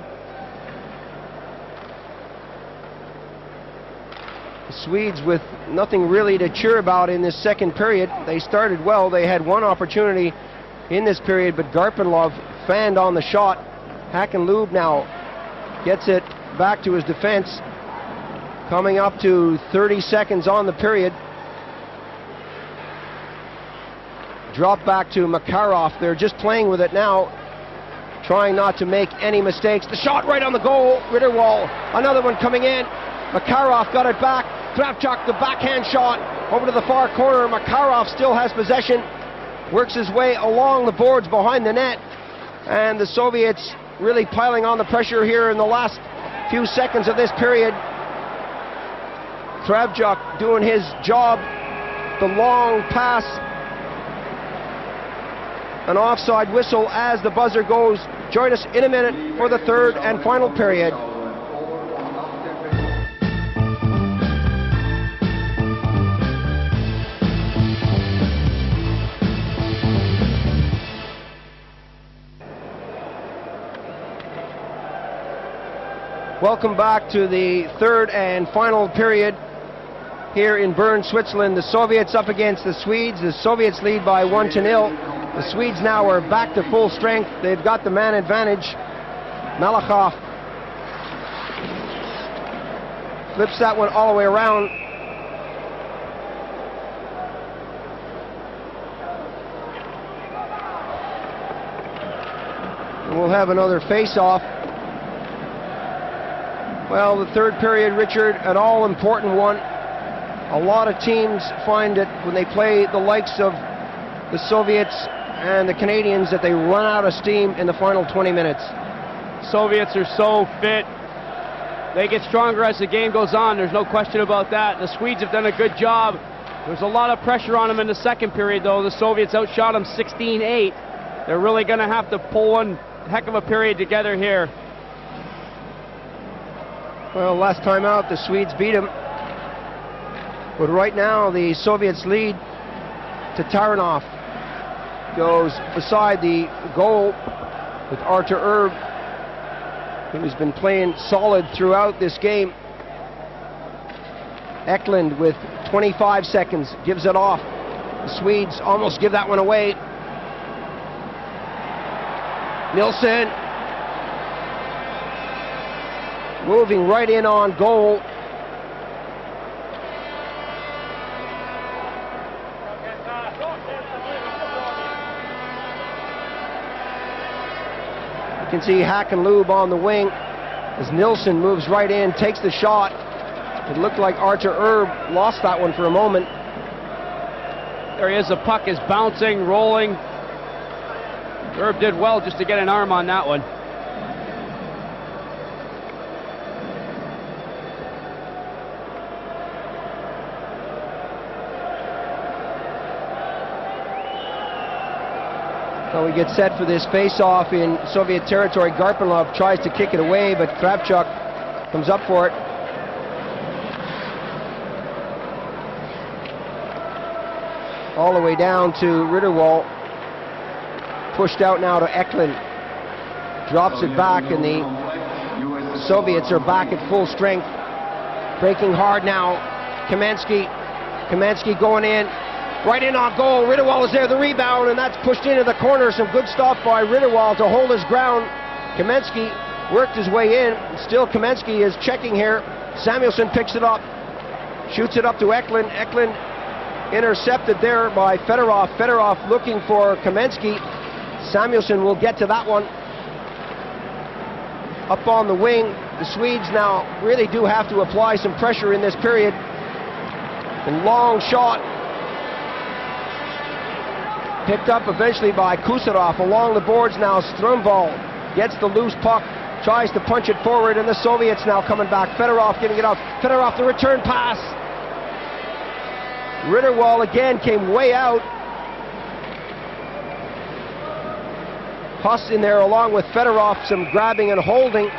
The Swedes with nothing really to cheer about in this second period. They started well. They had one opportunity in this period, but Garpenlov fanned on the shot. Hakanlub now gets it back to his defense. Coming up to 30 seconds on the period. Drop back to Makarov. They're just playing with it now, trying not to make any mistakes. The shot right on the goal. Ritterwall, another one coming in. Makarov got it back. Kravchuk, the backhand shot over to the far corner. Makarov still has possession. Works his way along the boards behind the net. And the Soviets really piling on the pressure here in the last few seconds of this period. Kravchuk doing his job. The long pass. An offside whistle as the buzzer goes. Join us in a minute for the third and final period. Welcome back to the third and final period. here in Bern, Switzerland. The Soviets up against the Swedes. The Soviets lead by 1-0. The Swedes now are back to full strength. They've got the man advantage. Malahov flips that one all the way around. And we'll have another face-off. Well, the third period, Richard, an all-important one. A lot of teams find that when they play the likes of the Soviets and the Canadians that they run out of steam in the final 20 minutes. Soviets are so fit. They get stronger as the game goes on. There's no question about that. The Swedes have done a good job. There's a lot of pressure on them in the second period, though. The Soviets outshot them 16-8. They're really going to have to pull one heck of a period together here. Well, last time out, the Swedes beat them. But right now, the Soviets lead. To Taranov. Goes beside the goal with Artur Erb, who's been playing solid throughout this game. Eklund with 25 seconds gives it off. The Swedes almost give that one away. Nilsson moving right in on goal. You can see Hack and Lube on the wing as Nilsson moves right in, takes the shot. It looked like Artur Erb lost that one for a moment. There he is, the puck is bouncing, rolling. Erb did well just to get an arm on that one. So we get set for this face-off in Soviet territory. Garpenlov tries to kick it away, but Kravchuk comes up for it. All the way down to Ritterwald. Pushed out now to Eklund. Drops it back, and the Soviets are back at full strength. Breaking hard now. Kamansky going in. Right in on goal. Ritterwald is there, the rebound, and that's pushed into the corner. Some good stuff by Ritterwald to hold his ground. Kamansky worked his way in. Still Kamansky is checking here. Samuelsson picks it up. Shoots it up to Eklund. Eklund intercepted there by Fedorov. Fedorov looking for Kamansky. Samuelsson will get to that one. Up on the wing. The Swedes now really do have to apply some pressure in this period. And long shot. Picked up eventually by Kusarov along the boards now. Strömvall gets the loose puck, tries to punch it forward, and the Soviets now coming back. Fedorov getting it out. Fedorov, the return pass. Ritterwald again came way out. Huss in there along with Fedorov, some grabbing and holding.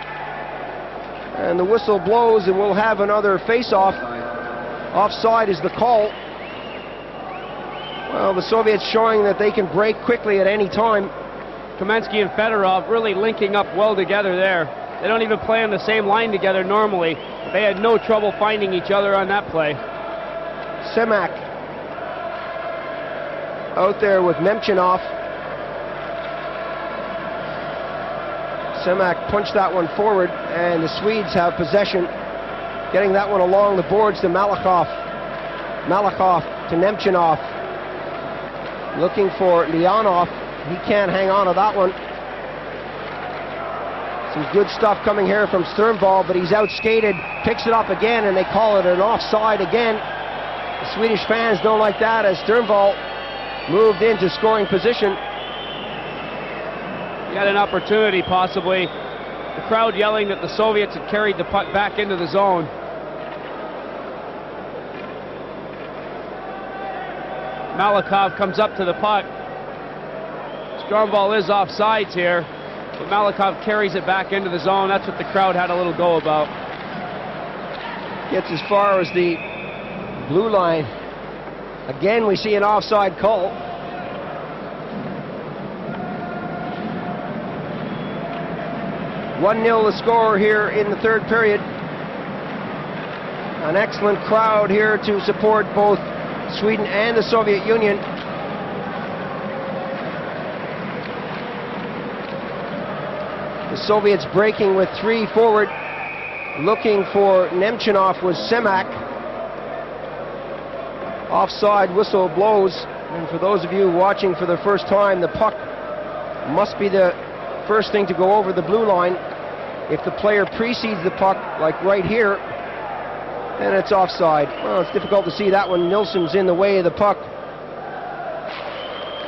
And the whistle blows, and we'll have another face-off. Offside is the call. Well, the Soviets showing that they can break quickly at any time. Kamansky and Fedorov really linking up well together there. They don't even play on the same line together normally. They had no trouble finding each other on that play. Semak out there with Nemchinov. Semak punched that one forward, and the Swedes have possession. Getting that one along the boards to Malahov. Malahov to Nemchinov. Looking for Leonov. He can't hang on to that one. Some good stuff coming here from Sternvall, but he's outskated. Picks it up again, and they call it an offside again. The Swedish fans don't like that as Sternvall moved into scoring position. He had an opportunity, possibly. The crowd yelling that the Soviets had carried the puck back into the zone. Malakov comes up to the puck. Strömvall is offsides here, but Malakov carries it back into the zone. That's what the crowd had a little go about. Gets as far as the blue line. Again, we see an offside call. One 1-0 the score here in the third period. An excellent crowd here to support both Sweden and the Soviet Union. The Soviets breaking with 3 forward. Looking for Nemchinov was Semak. Offside whistle blows. And for those of you watching for the first time, the puck must be the first thing to go over the blue line. If the player precedes the puck, like right here, then it's offside. Well, it's difficult to see that one. Nilsson's in the way of the puck.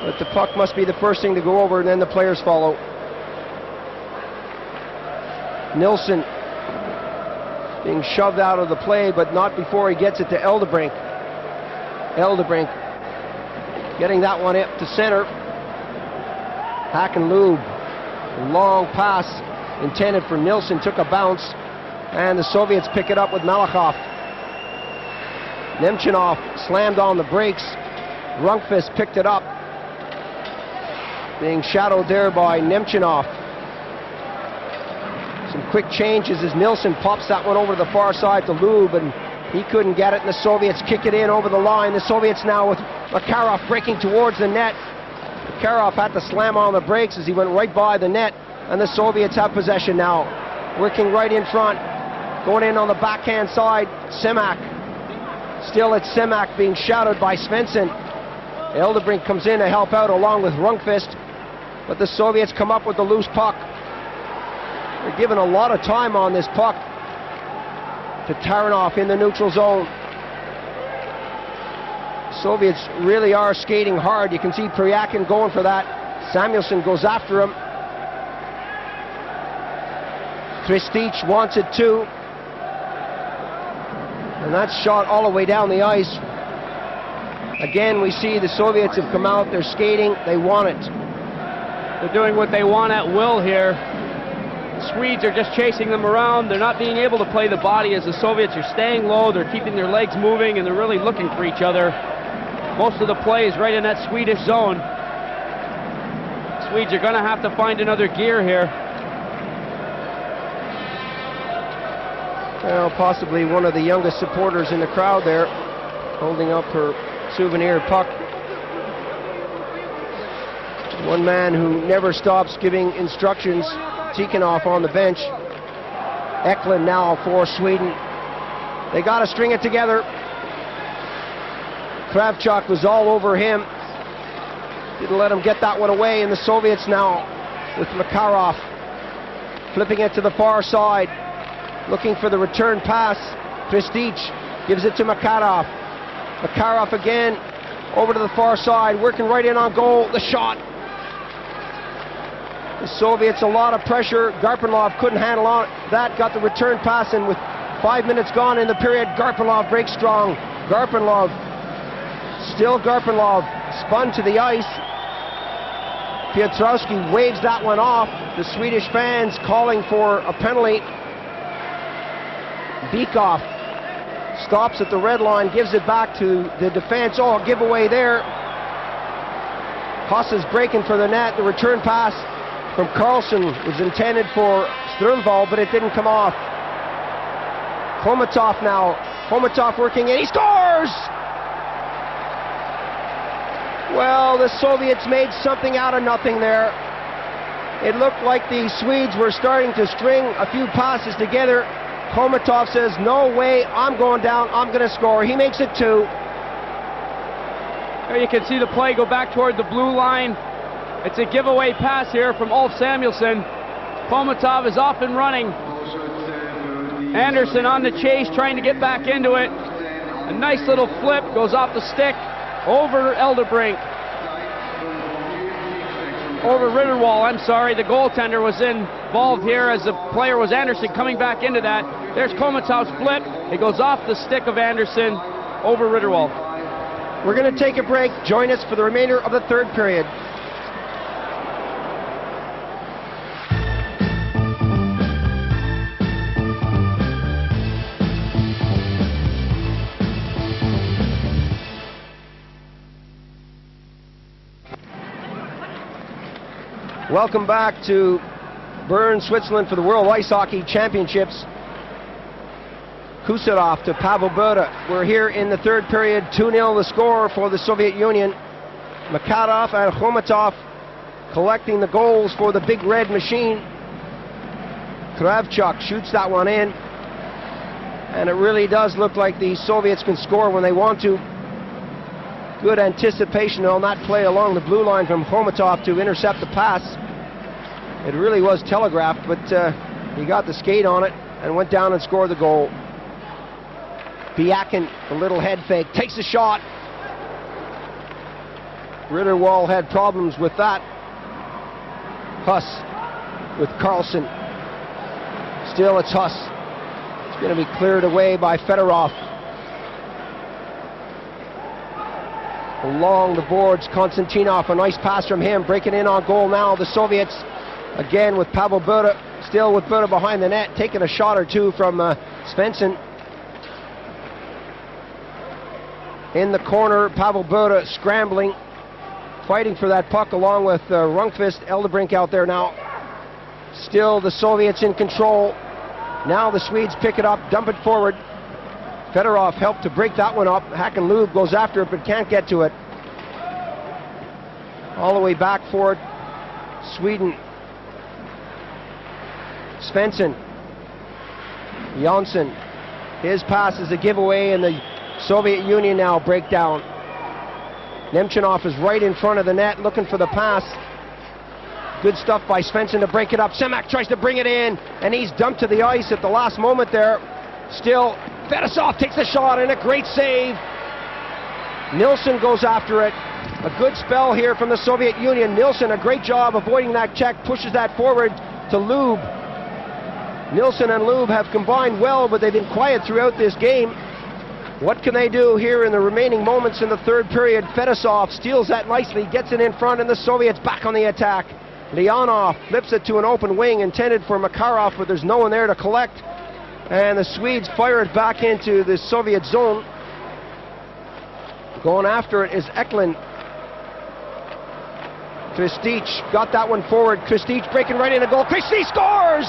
But the puck must be the first thing to go over, and then the players follow. Nilsson being shoved out of the play, but not before he gets it to Eldebrink. Eldebrink getting that one up to center. Hackenloob, long pass intended for Nilsson, took a bounce, and the Soviets pick it up with Malahov. Nemchinov slammed on the brakes. Rundqvist picked it up, being shadowed there by Nemchinov. Some quick changes as Nilsson pops that one over to the far side to Lube, and he couldn't get it, and the Soviets kick it in over the line. The Soviets now with Makarov breaking towards the net. Makarov had to slam on the brakes as he went right by the net, and the Soviets have possession now. Working right in front, going in on the backhand side, Semak. Still it's Semak being shadowed by Svensson. Eldebrink comes in to help out along with Rundqvist, but the Soviets come up with the loose puck. They're given a lot of time on this puck to Taranov in the neutral zone. Soviets really are skating hard. You can see Pryakin going for that. Samuelsson goes after him. Kristich wants it too. And that's shot all the way down the ice. Again, we see the Soviets have come out. They're skating. They want it. They're doing what they want at will here. The Swedes are just chasing them around. They're not being able to play the body as the Soviets are staying low. They're keeping their legs moving, and they're really looking for each other. Most of the play is right in that Swedish zone. Swedes are going to have to find another gear here. Well, possibly one of the youngest supporters in the crowd there, holding up her souvenir puck. One man who never stops giving instructions, Tikhonov on the bench. Eklund now for Sweden. They got to string it together. Kravchuk was all over him. Didn't let him get that one away, and the Soviets now with Makarov flipping it to the far side, looking for the return pass. Kristich gives it to Makarov. Makarov again over to the far side, working right in on goal. The shot. The Soviets a lot of pressure. Garpenlov couldn't handle on that. Got the return pass, and with 5 minutes gone in the period, Garpenlov breaks strong. Garpenlov, still Garpenlov, spun to the ice. Petrovski waves that one off. The Swedish fans calling for a penalty. Bikov stops at the red line, gives it back to the defense. Oh, a giveaway there. Hossa's breaking for the net. The return pass from Carlson was intended for Strömvall, but it didn't come off. Khomatov now. Khomatov working, and he scores! Well, the Soviets made something out of nothing there. It looked like the Swedes were starting to string a few passes together. Khomatov says, no way, I'm going down, I'm going to score. He makes it 2. There you can see the play go back toward the blue line. It's a giveaway pass here from Samuelsson. Khomatov is off and running. Anderson on the chase, trying to get back into it. A nice little flip, goes off the stick, over Eldebrink. Over Ritterwall, I'm sorry. The goaltender was involved here as the player was Anderson coming back into that. There's Khomatov's flip. It goes off the stick of Anderson over Ritterwall. We're going to take a break. Join us for the remainder of the third period. Welcome back to Bern, Switzerland for the World Ice Hockey Championships. Kuserov to Pavel Buda. We're here in the third period, 2-0 the score for the Soviet Union. Makarov and Khomatov collecting the goals for the big red machine. Kravchuk shoots that one in. And it really does look like the Soviets can score when they want to. Good anticipation on that play along the blue line from Khomatov to intercept the pass. It really was telegraphed, but he got the skate on it and went down and scored the goal. Biakin, a little head fake, takes a shot. Ritterwall had problems with that. Huss with Carlson. Still it's Huss. It's going to be cleared away by Fedorov. Along the boards, Konstantinov, a nice pass from him, breaking in on goal now. The Soviets, again with Pavel Buda, still with Buda behind the net, taking a shot or two from Svensson. In the corner, Pavel Buda scrambling, fighting for that puck along with Rundqvist, Eldebrink out there now. Still the Soviets in control. Now the Swedes pick it up, dump it forward. Fedorov helped to break that one up. Hakanlub goes after it but can't get to it. All the way back for it, Sweden. Svensson. Jonsson. His pass is a giveaway and the Soviet Union now break down. Nemchinov is right in front of the net looking for the pass. Good stuff by Svensson to break it up. Semak tries to bring it in and he's dumped to the ice at the last moment there. Still, Fetisov takes the shot and a great save. Nilsson goes after it. A good spell here from the Soviet Union. Nilsson, a great job avoiding that check, pushes that forward to Lube. Nilsson and Lube have combined well, but they've been quiet throughout this game. What can they do here in the remaining moments in the third period? Fetisov steals that nicely, gets it in front, and the Soviets back on the attack. Leonov flips it to an open wing intended for Makarov, but there's no one there to collect. And the Swedes fire it back into the Soviet zone. Going after it is Eklund. Kristich got that one forward. Kristich breaking right into goal. Kristich scores!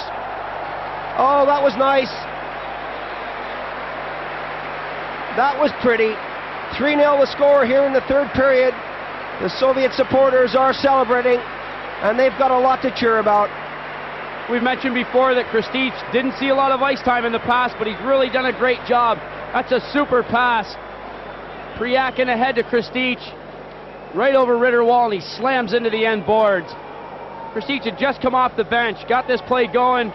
Oh, that was nice. That was pretty. 3-0 the score here in the third period. The Soviet supporters are celebrating, and they've got a lot to cheer about. We've mentioned before that Kristich didn't see a lot of ice time in the past, but he's really done a great job. That's a super pass. Priakin ahead to Kristich, right over Ritterwall, and he slams into the end boards. Kristich had just come off the bench, got this play going.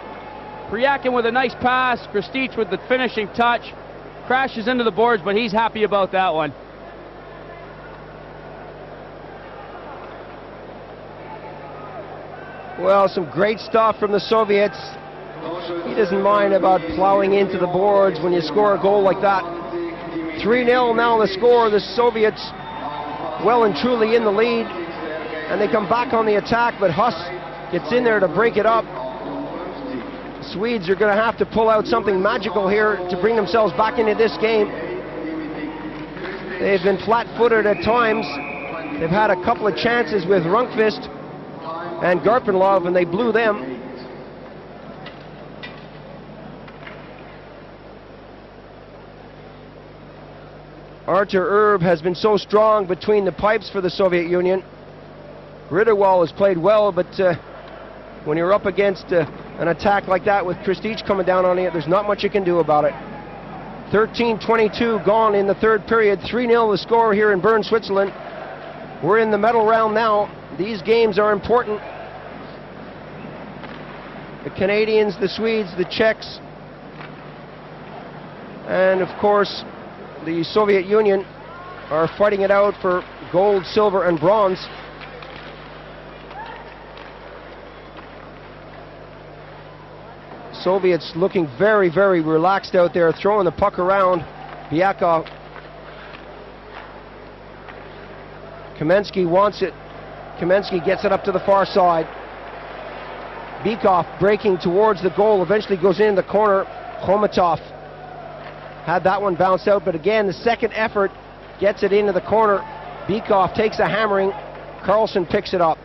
Priakin with a nice pass, Kristich with the finishing touch. Crashes into the boards, but he's happy about that one. Well, some great stuff from the Soviets. He doesn't mind about plowing into the boards when you score a goal like that. 3-0 now the score. The Soviets well and truly in the lead. And they come back on the attack, but Huss gets in there to break it up. The Swedes are going to have to pull out something magical here to bring themselves back into this game. They've been flat-footed at times. They've had a couple of chances with Rundqvist and Garpenlov, and they blew them. Artur Erb has been so strong between the pipes for the Soviet Union. Ritterwall has played well, but when you're up against an attack like that with Kristich coming down on it, there's not much you can do about it. 13:22 gone in the third period. 3-0 the score here in Bern, Switzerland. We're in the medal round now. These games are important. The Canadians, the Swedes, the Czechs, and of course the Soviet Union are fighting it out for gold, silver, and bronze. Soviets looking very, very relaxed out there, throwing the puck around. Byakov. Kamensky wants it. Kamensky gets it up to the far side. Bykov breaking towards the goal, eventually goes in the corner. Khomatov had that one bounced out, but again, the second effort gets it into the corner. Bykov takes a hammering. Carlson picks it up.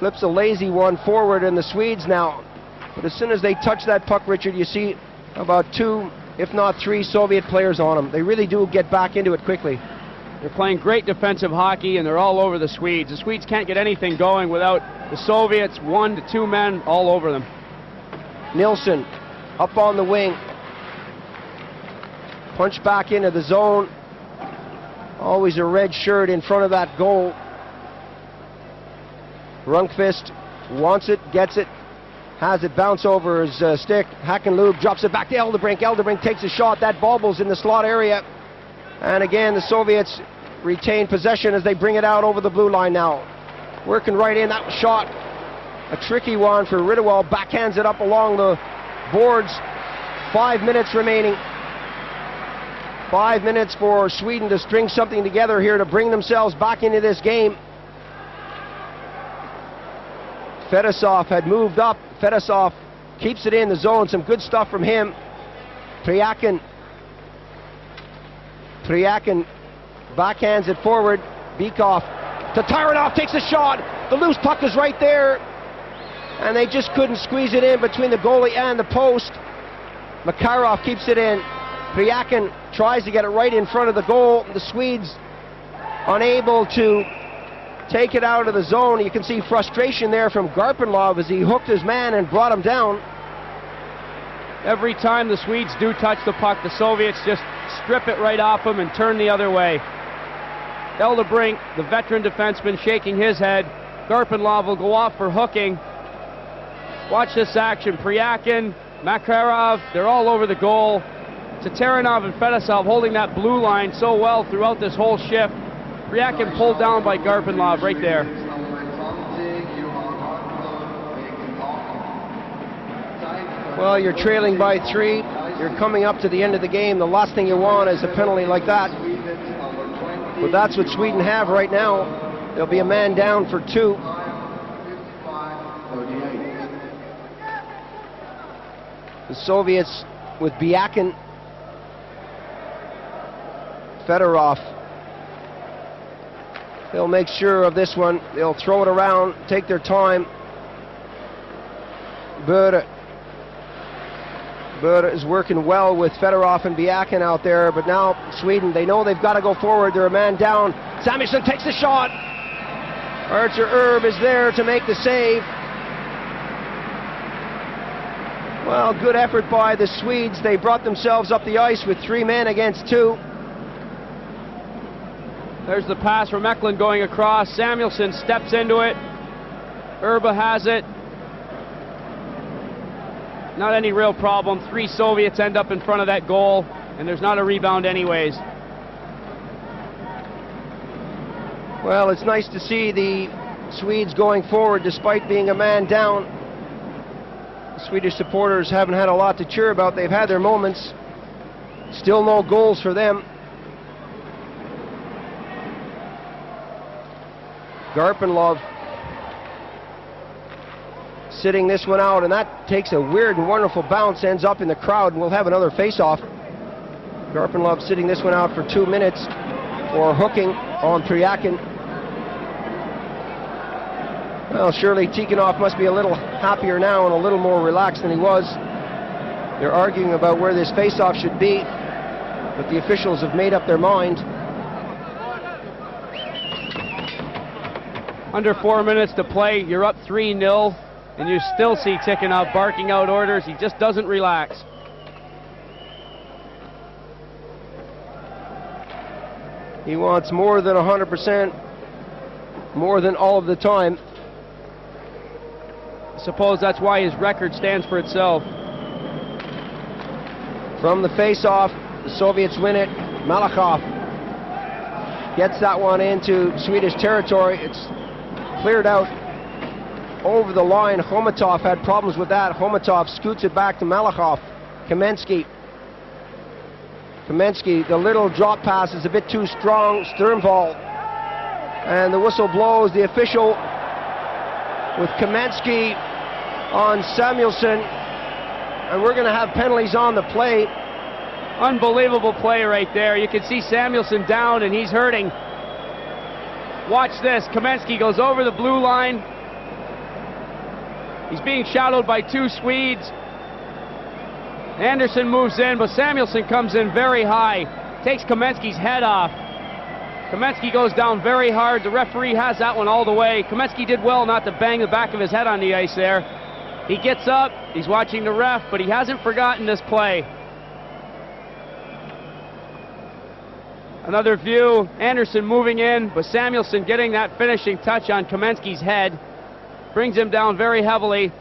Flips a lazy one forward, and the Swedes now. But as soon as they touch that puck, Richard, you see About 2, if not 3 Soviet players on them. They really do get back into it quickly. They're playing great defensive hockey, and they're all over the Swedes. The Swedes can't get anything going without the Soviets, 1 to 2 men all over them. Nilsson up on the wing. Punch back into the zone. Always a red shirt in front of that goal. Rundqvist wants it, gets it, has it bounce over his stick. Hackenloob drops it back to Eldebrink. Eldebrink takes a shot. That bobbles in the slot area. And again, the Soviets retain possession as they bring it out over the blue line now. Working right in. That shot, a tricky one for Ridderwald. Backhands it up along the boards. 5 minutes remaining. 5 minutes for Sweden to string something together here to bring themselves back into this game. Fetisov had moved up. Fetisov keeps it in the zone. Some good stuff from him. Priakin backhands it forward. Bykov to Taranov, takes a shot. The loose puck is right there. And they just couldn't squeeze it in between the goalie and the post. Makarov keeps it in. Priakin tries to get it right in front of the goal. The Swedes unable to take it out of the zone. You can see frustration there from Garpenlov as he hooked his man and brought him down. Every time the Swedes do touch the puck, the Soviets just strip it right off them and turn the other way. Eldebrink, the veteran defenseman, shaking his head. Garpenlov will go off for hooking. Watch this action. Priakin, Makarov, they're all over the goal. Taranov and Fetisov holding that blue line so well throughout this whole shift. Priakin pulled down by Garpenlov right there. Well, you're trailing by 3. You're coming up to the end of the game. The last thing you want is a penalty like that. But that's what Sweden have right now. There'll be a man down for 2. The Soviets with Biakin, Fedorov. They'll make sure of this one. They'll throw it around, take their time. Buret is working well with Fedorov and Biakin out there, but now Sweden, they know they've got to go forward. They're a man down. Samuelsson takes the shot. Archer Irbe is there to make the save. Well, good effort by the Swedes. They brought themselves up the ice with 3 men against 2. There's the pass from Eklund going across. Samuelsson steps into it. Irbe has it. Not any real problem. 3 Soviets end up in front of that goal, and there's not a rebound anyways. Well, it's nice to see the Swedes going forward despite being a man down. The Swedish supporters haven't had a lot to cheer about. They've had their moments. Still no goals for them. Garpenlov sitting this one out, and that takes a weird and wonderful bounce, ends up in the crowd, and we'll have another face-off. Garpenlov sitting this one out for 2 minutes for hooking on Priakin. Well, surely Tikhonov must be a little happier now and a little more relaxed than he was. They're arguing about where this face-off should be, but the officials have made up their mind. Under 4 minutes to play, you're up 3-0, and you still see Tikhonov barking out orders. He just doesn't relax. He wants more than 100%, more than all of the time. I suppose that's why his record stands for itself. From the face-off, the Soviets win it. Malahov gets that one into Swedish territory. It's cleared out over the line. Khomatov had problems with that. Khomatov scoots it back to Malahov. Kamensky, the little drop pass is a bit too strong. Sternvall, and the whistle blows. The official with Kamensky on Samuelsson, and we're going to have penalties on the play. Unbelievable play right there. You can see Samuelsson down, and he's hurting. Watch this. Kamensky goes over the blue line. He's being shadowed by 2 Swedes. Anderson moves in, but Samuelsson comes in very high. Takes Kamensky's head off. Kamensky goes down very hard. The referee has that one all the way. Kamensky did well not to bang the back of his head on the ice there. He gets up, he's watching the ref, but he hasn't forgotten this play. Another view, Anderson moving in, but Samuelsson getting that finishing touch on Kamensky's head. Brings him down very heavily.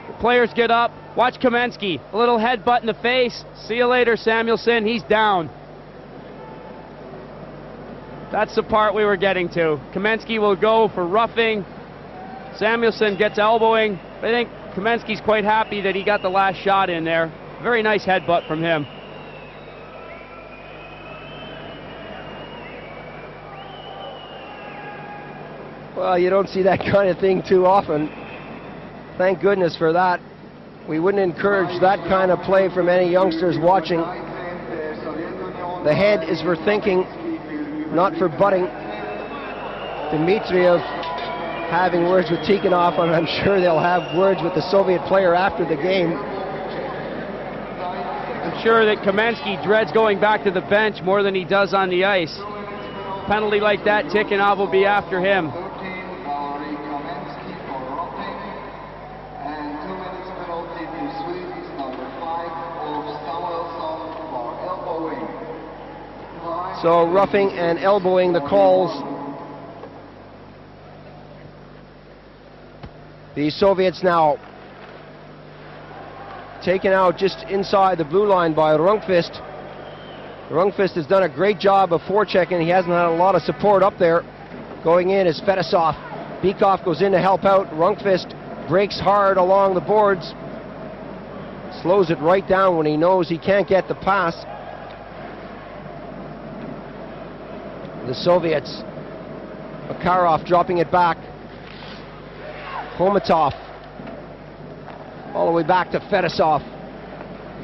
The players get up. Watch Kamensky. A little headbutt in the face. See you later, Samuelsson. He's down. That's the part we were getting to. Kamensky will go for roughing. Samuelsson gets elbowing. I think Kamensky's quite happy that he got the last shot in there. Very nice headbutt from him. Well, you don't see that kind of thing too often. Thank goodness for that. We wouldn't encourage that kind of play from any youngsters watching. The head is for thinking, not for butting. Dmitriev having words with Tikhonov, and I'm sure they'll have words with the Soviet player after the game. I'm sure that Kamensky dreads going back to the bench more than he does on the ice. Penalty like that, Tikhonov will be after him. So roughing and elbowing the calls. The Soviets now taken out just inside the blue line by Rundqvist. Rundqvist has done a great job of forechecking. He hasn't had a lot of support up there. Going in is Fettisov. Bykov goes in to help out. Rundqvist breaks hard along the boards. Slows it right down when he knows he can't get the pass. The Soviets. Makarov dropping it back. Khomatov. All the way back to Fettisov.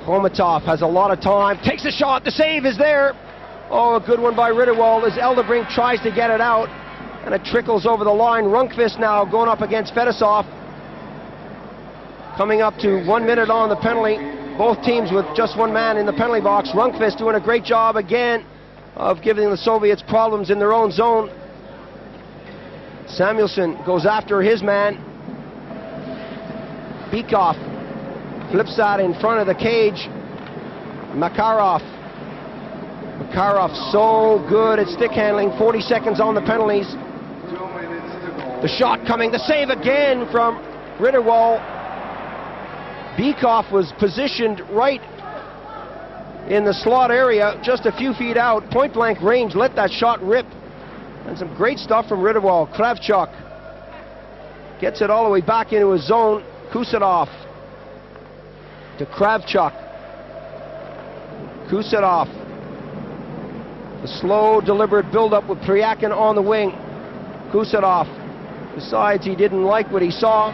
Khomatov has a lot of time. Takes a shot. The save is there. Oh, a good one by Ritterwald as Eldebrink tries to get it out. And it trickles over the line. Rundqvist now going up against Fettisov. Coming up to 1 minute on the penalty. Both teams with just one man in the penalty box. Rundqvist doing a great job again of giving the Soviets problems in their own zone. Samuelsson goes after his man. Bykov flips that in front of the cage. Makarov. Makarov so good at stick handling. 40 seconds on the penalties. 2 minutes to go. The shot coming. The save again from Ritterwald. Bykov was positioned right in the slot area, just a few feet out, point blank range, let that shot rip. And some great stuff from Ritterwald. Kravchuk gets it all the way back into his zone. Kusadov to Kravchuk. Kusadov. The slow, deliberate build-up with Pryakin on the wing. Kusadov decides he didn't like what he saw.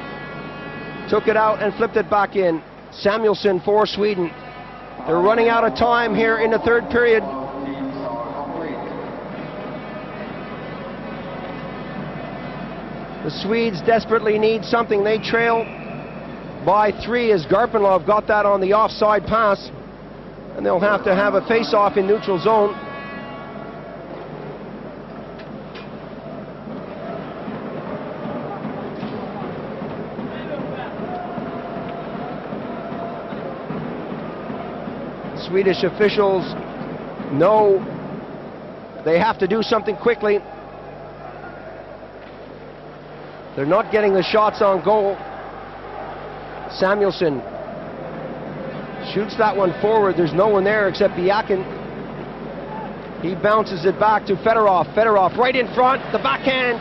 Took it out and flipped it back in. Samuelsson for Sweden. They're running out of time here in the third period. The Swedes desperately need something. They trail by 3 as Garpenlov got that on the offside pass. And they'll have to have a face-off in neutral zone. Swedish officials know they have to do something quickly. They're not getting the shots on goal. Samuelsson shoots that one forward. There's no one there except Byakin. He bounces it back to Fedorov. Fedorov right in front, the backhand.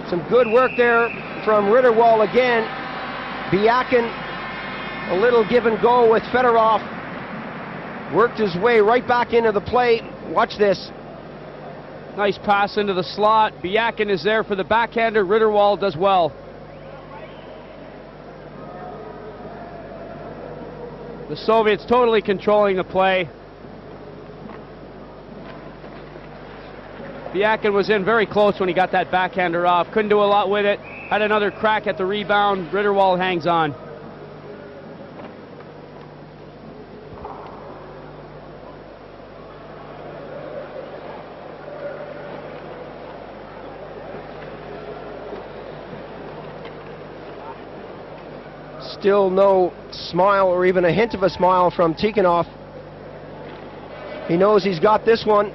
Some good work there from Ritterwald again. Byakin, a little give and go with Fedorov. Worked his way right back into the play. Watch this. Nice pass into the slot. Byakin is there for the backhander. Ritterwald does well. The Soviets totally controlling the play. Byakin was in very close when he got that backhander off. Couldn't do a lot with it. Had another crack at the rebound. Ritterwald hangs on. Still no smile or even a hint of a smile from Tikhonov. He knows he's got this one.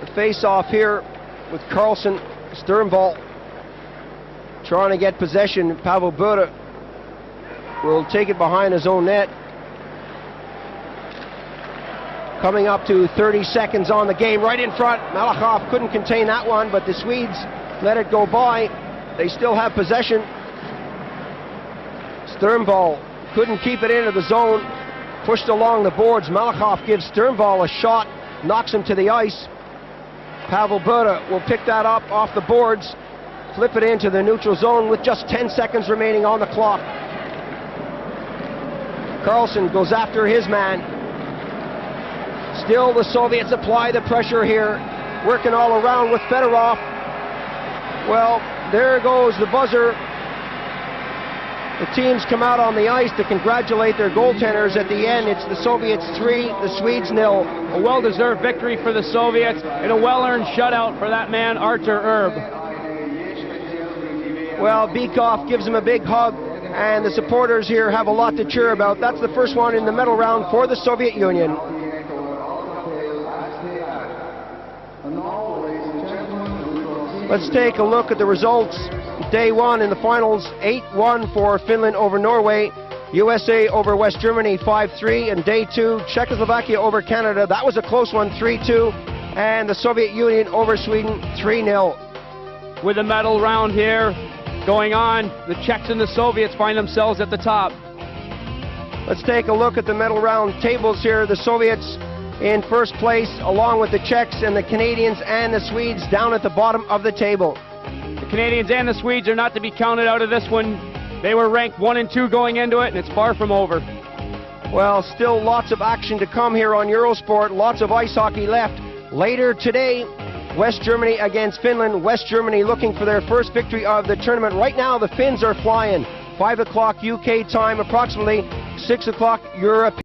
The face-off here with Carlson, Sternvall trying to get possession. Pavel Buda will take it behind his own net. Coming up to 30 seconds on the game, right in front. Malahov couldn't contain that one, but the Swedes let it go by. They still have possession. Sternvall couldn't keep it into the zone. Pushed along the boards. Malahov gives Sternvall a shot, knocks him to the ice. Pavel Buda will pick that up off the boards, flip it into the neutral zone with just 10 seconds remaining on the clock. Carlson goes after his man. Still the Soviets apply the pressure here, working all around with Fedorov. Well, there goes the buzzer. The teams come out on the ice to congratulate their goaltenders at the end. It's the Soviets 3, the Swedes 0. A well-deserved victory for the Soviets and a well-earned shutout for that man, Artur Erb. Well, Bykov gives him a big hug, and the supporters here have a lot to cheer about. That's the first one in the medal round for the Soviet Union. Let's take a look at the results. Day one in the finals, 8-1 for Finland over Norway, USA over West Germany 5-3, and day two, Czechoslovakia over Canada. That was a close one, 3-2, and the Soviet Union over Sweden 3-0. With the medal round here going on, the Czechs and the Soviets find themselves at the top. Let's take a look at the medal round tables here. The Soviets in first place, along with the Czechs and the Canadians and the Swedes down at the bottom of the table. The Canadians and the Swedes are not to be counted out of this one. They were ranked 1 and 2 going into it, and it's far from over. Well, still lots of action to come here on Eurosport. Lots of ice hockey left. Later today, West Germany against Finland. West Germany looking for their first victory of the tournament. Right now, the Finns are flying. 5 o'clock UK time, approximately 6 o'clock Europe.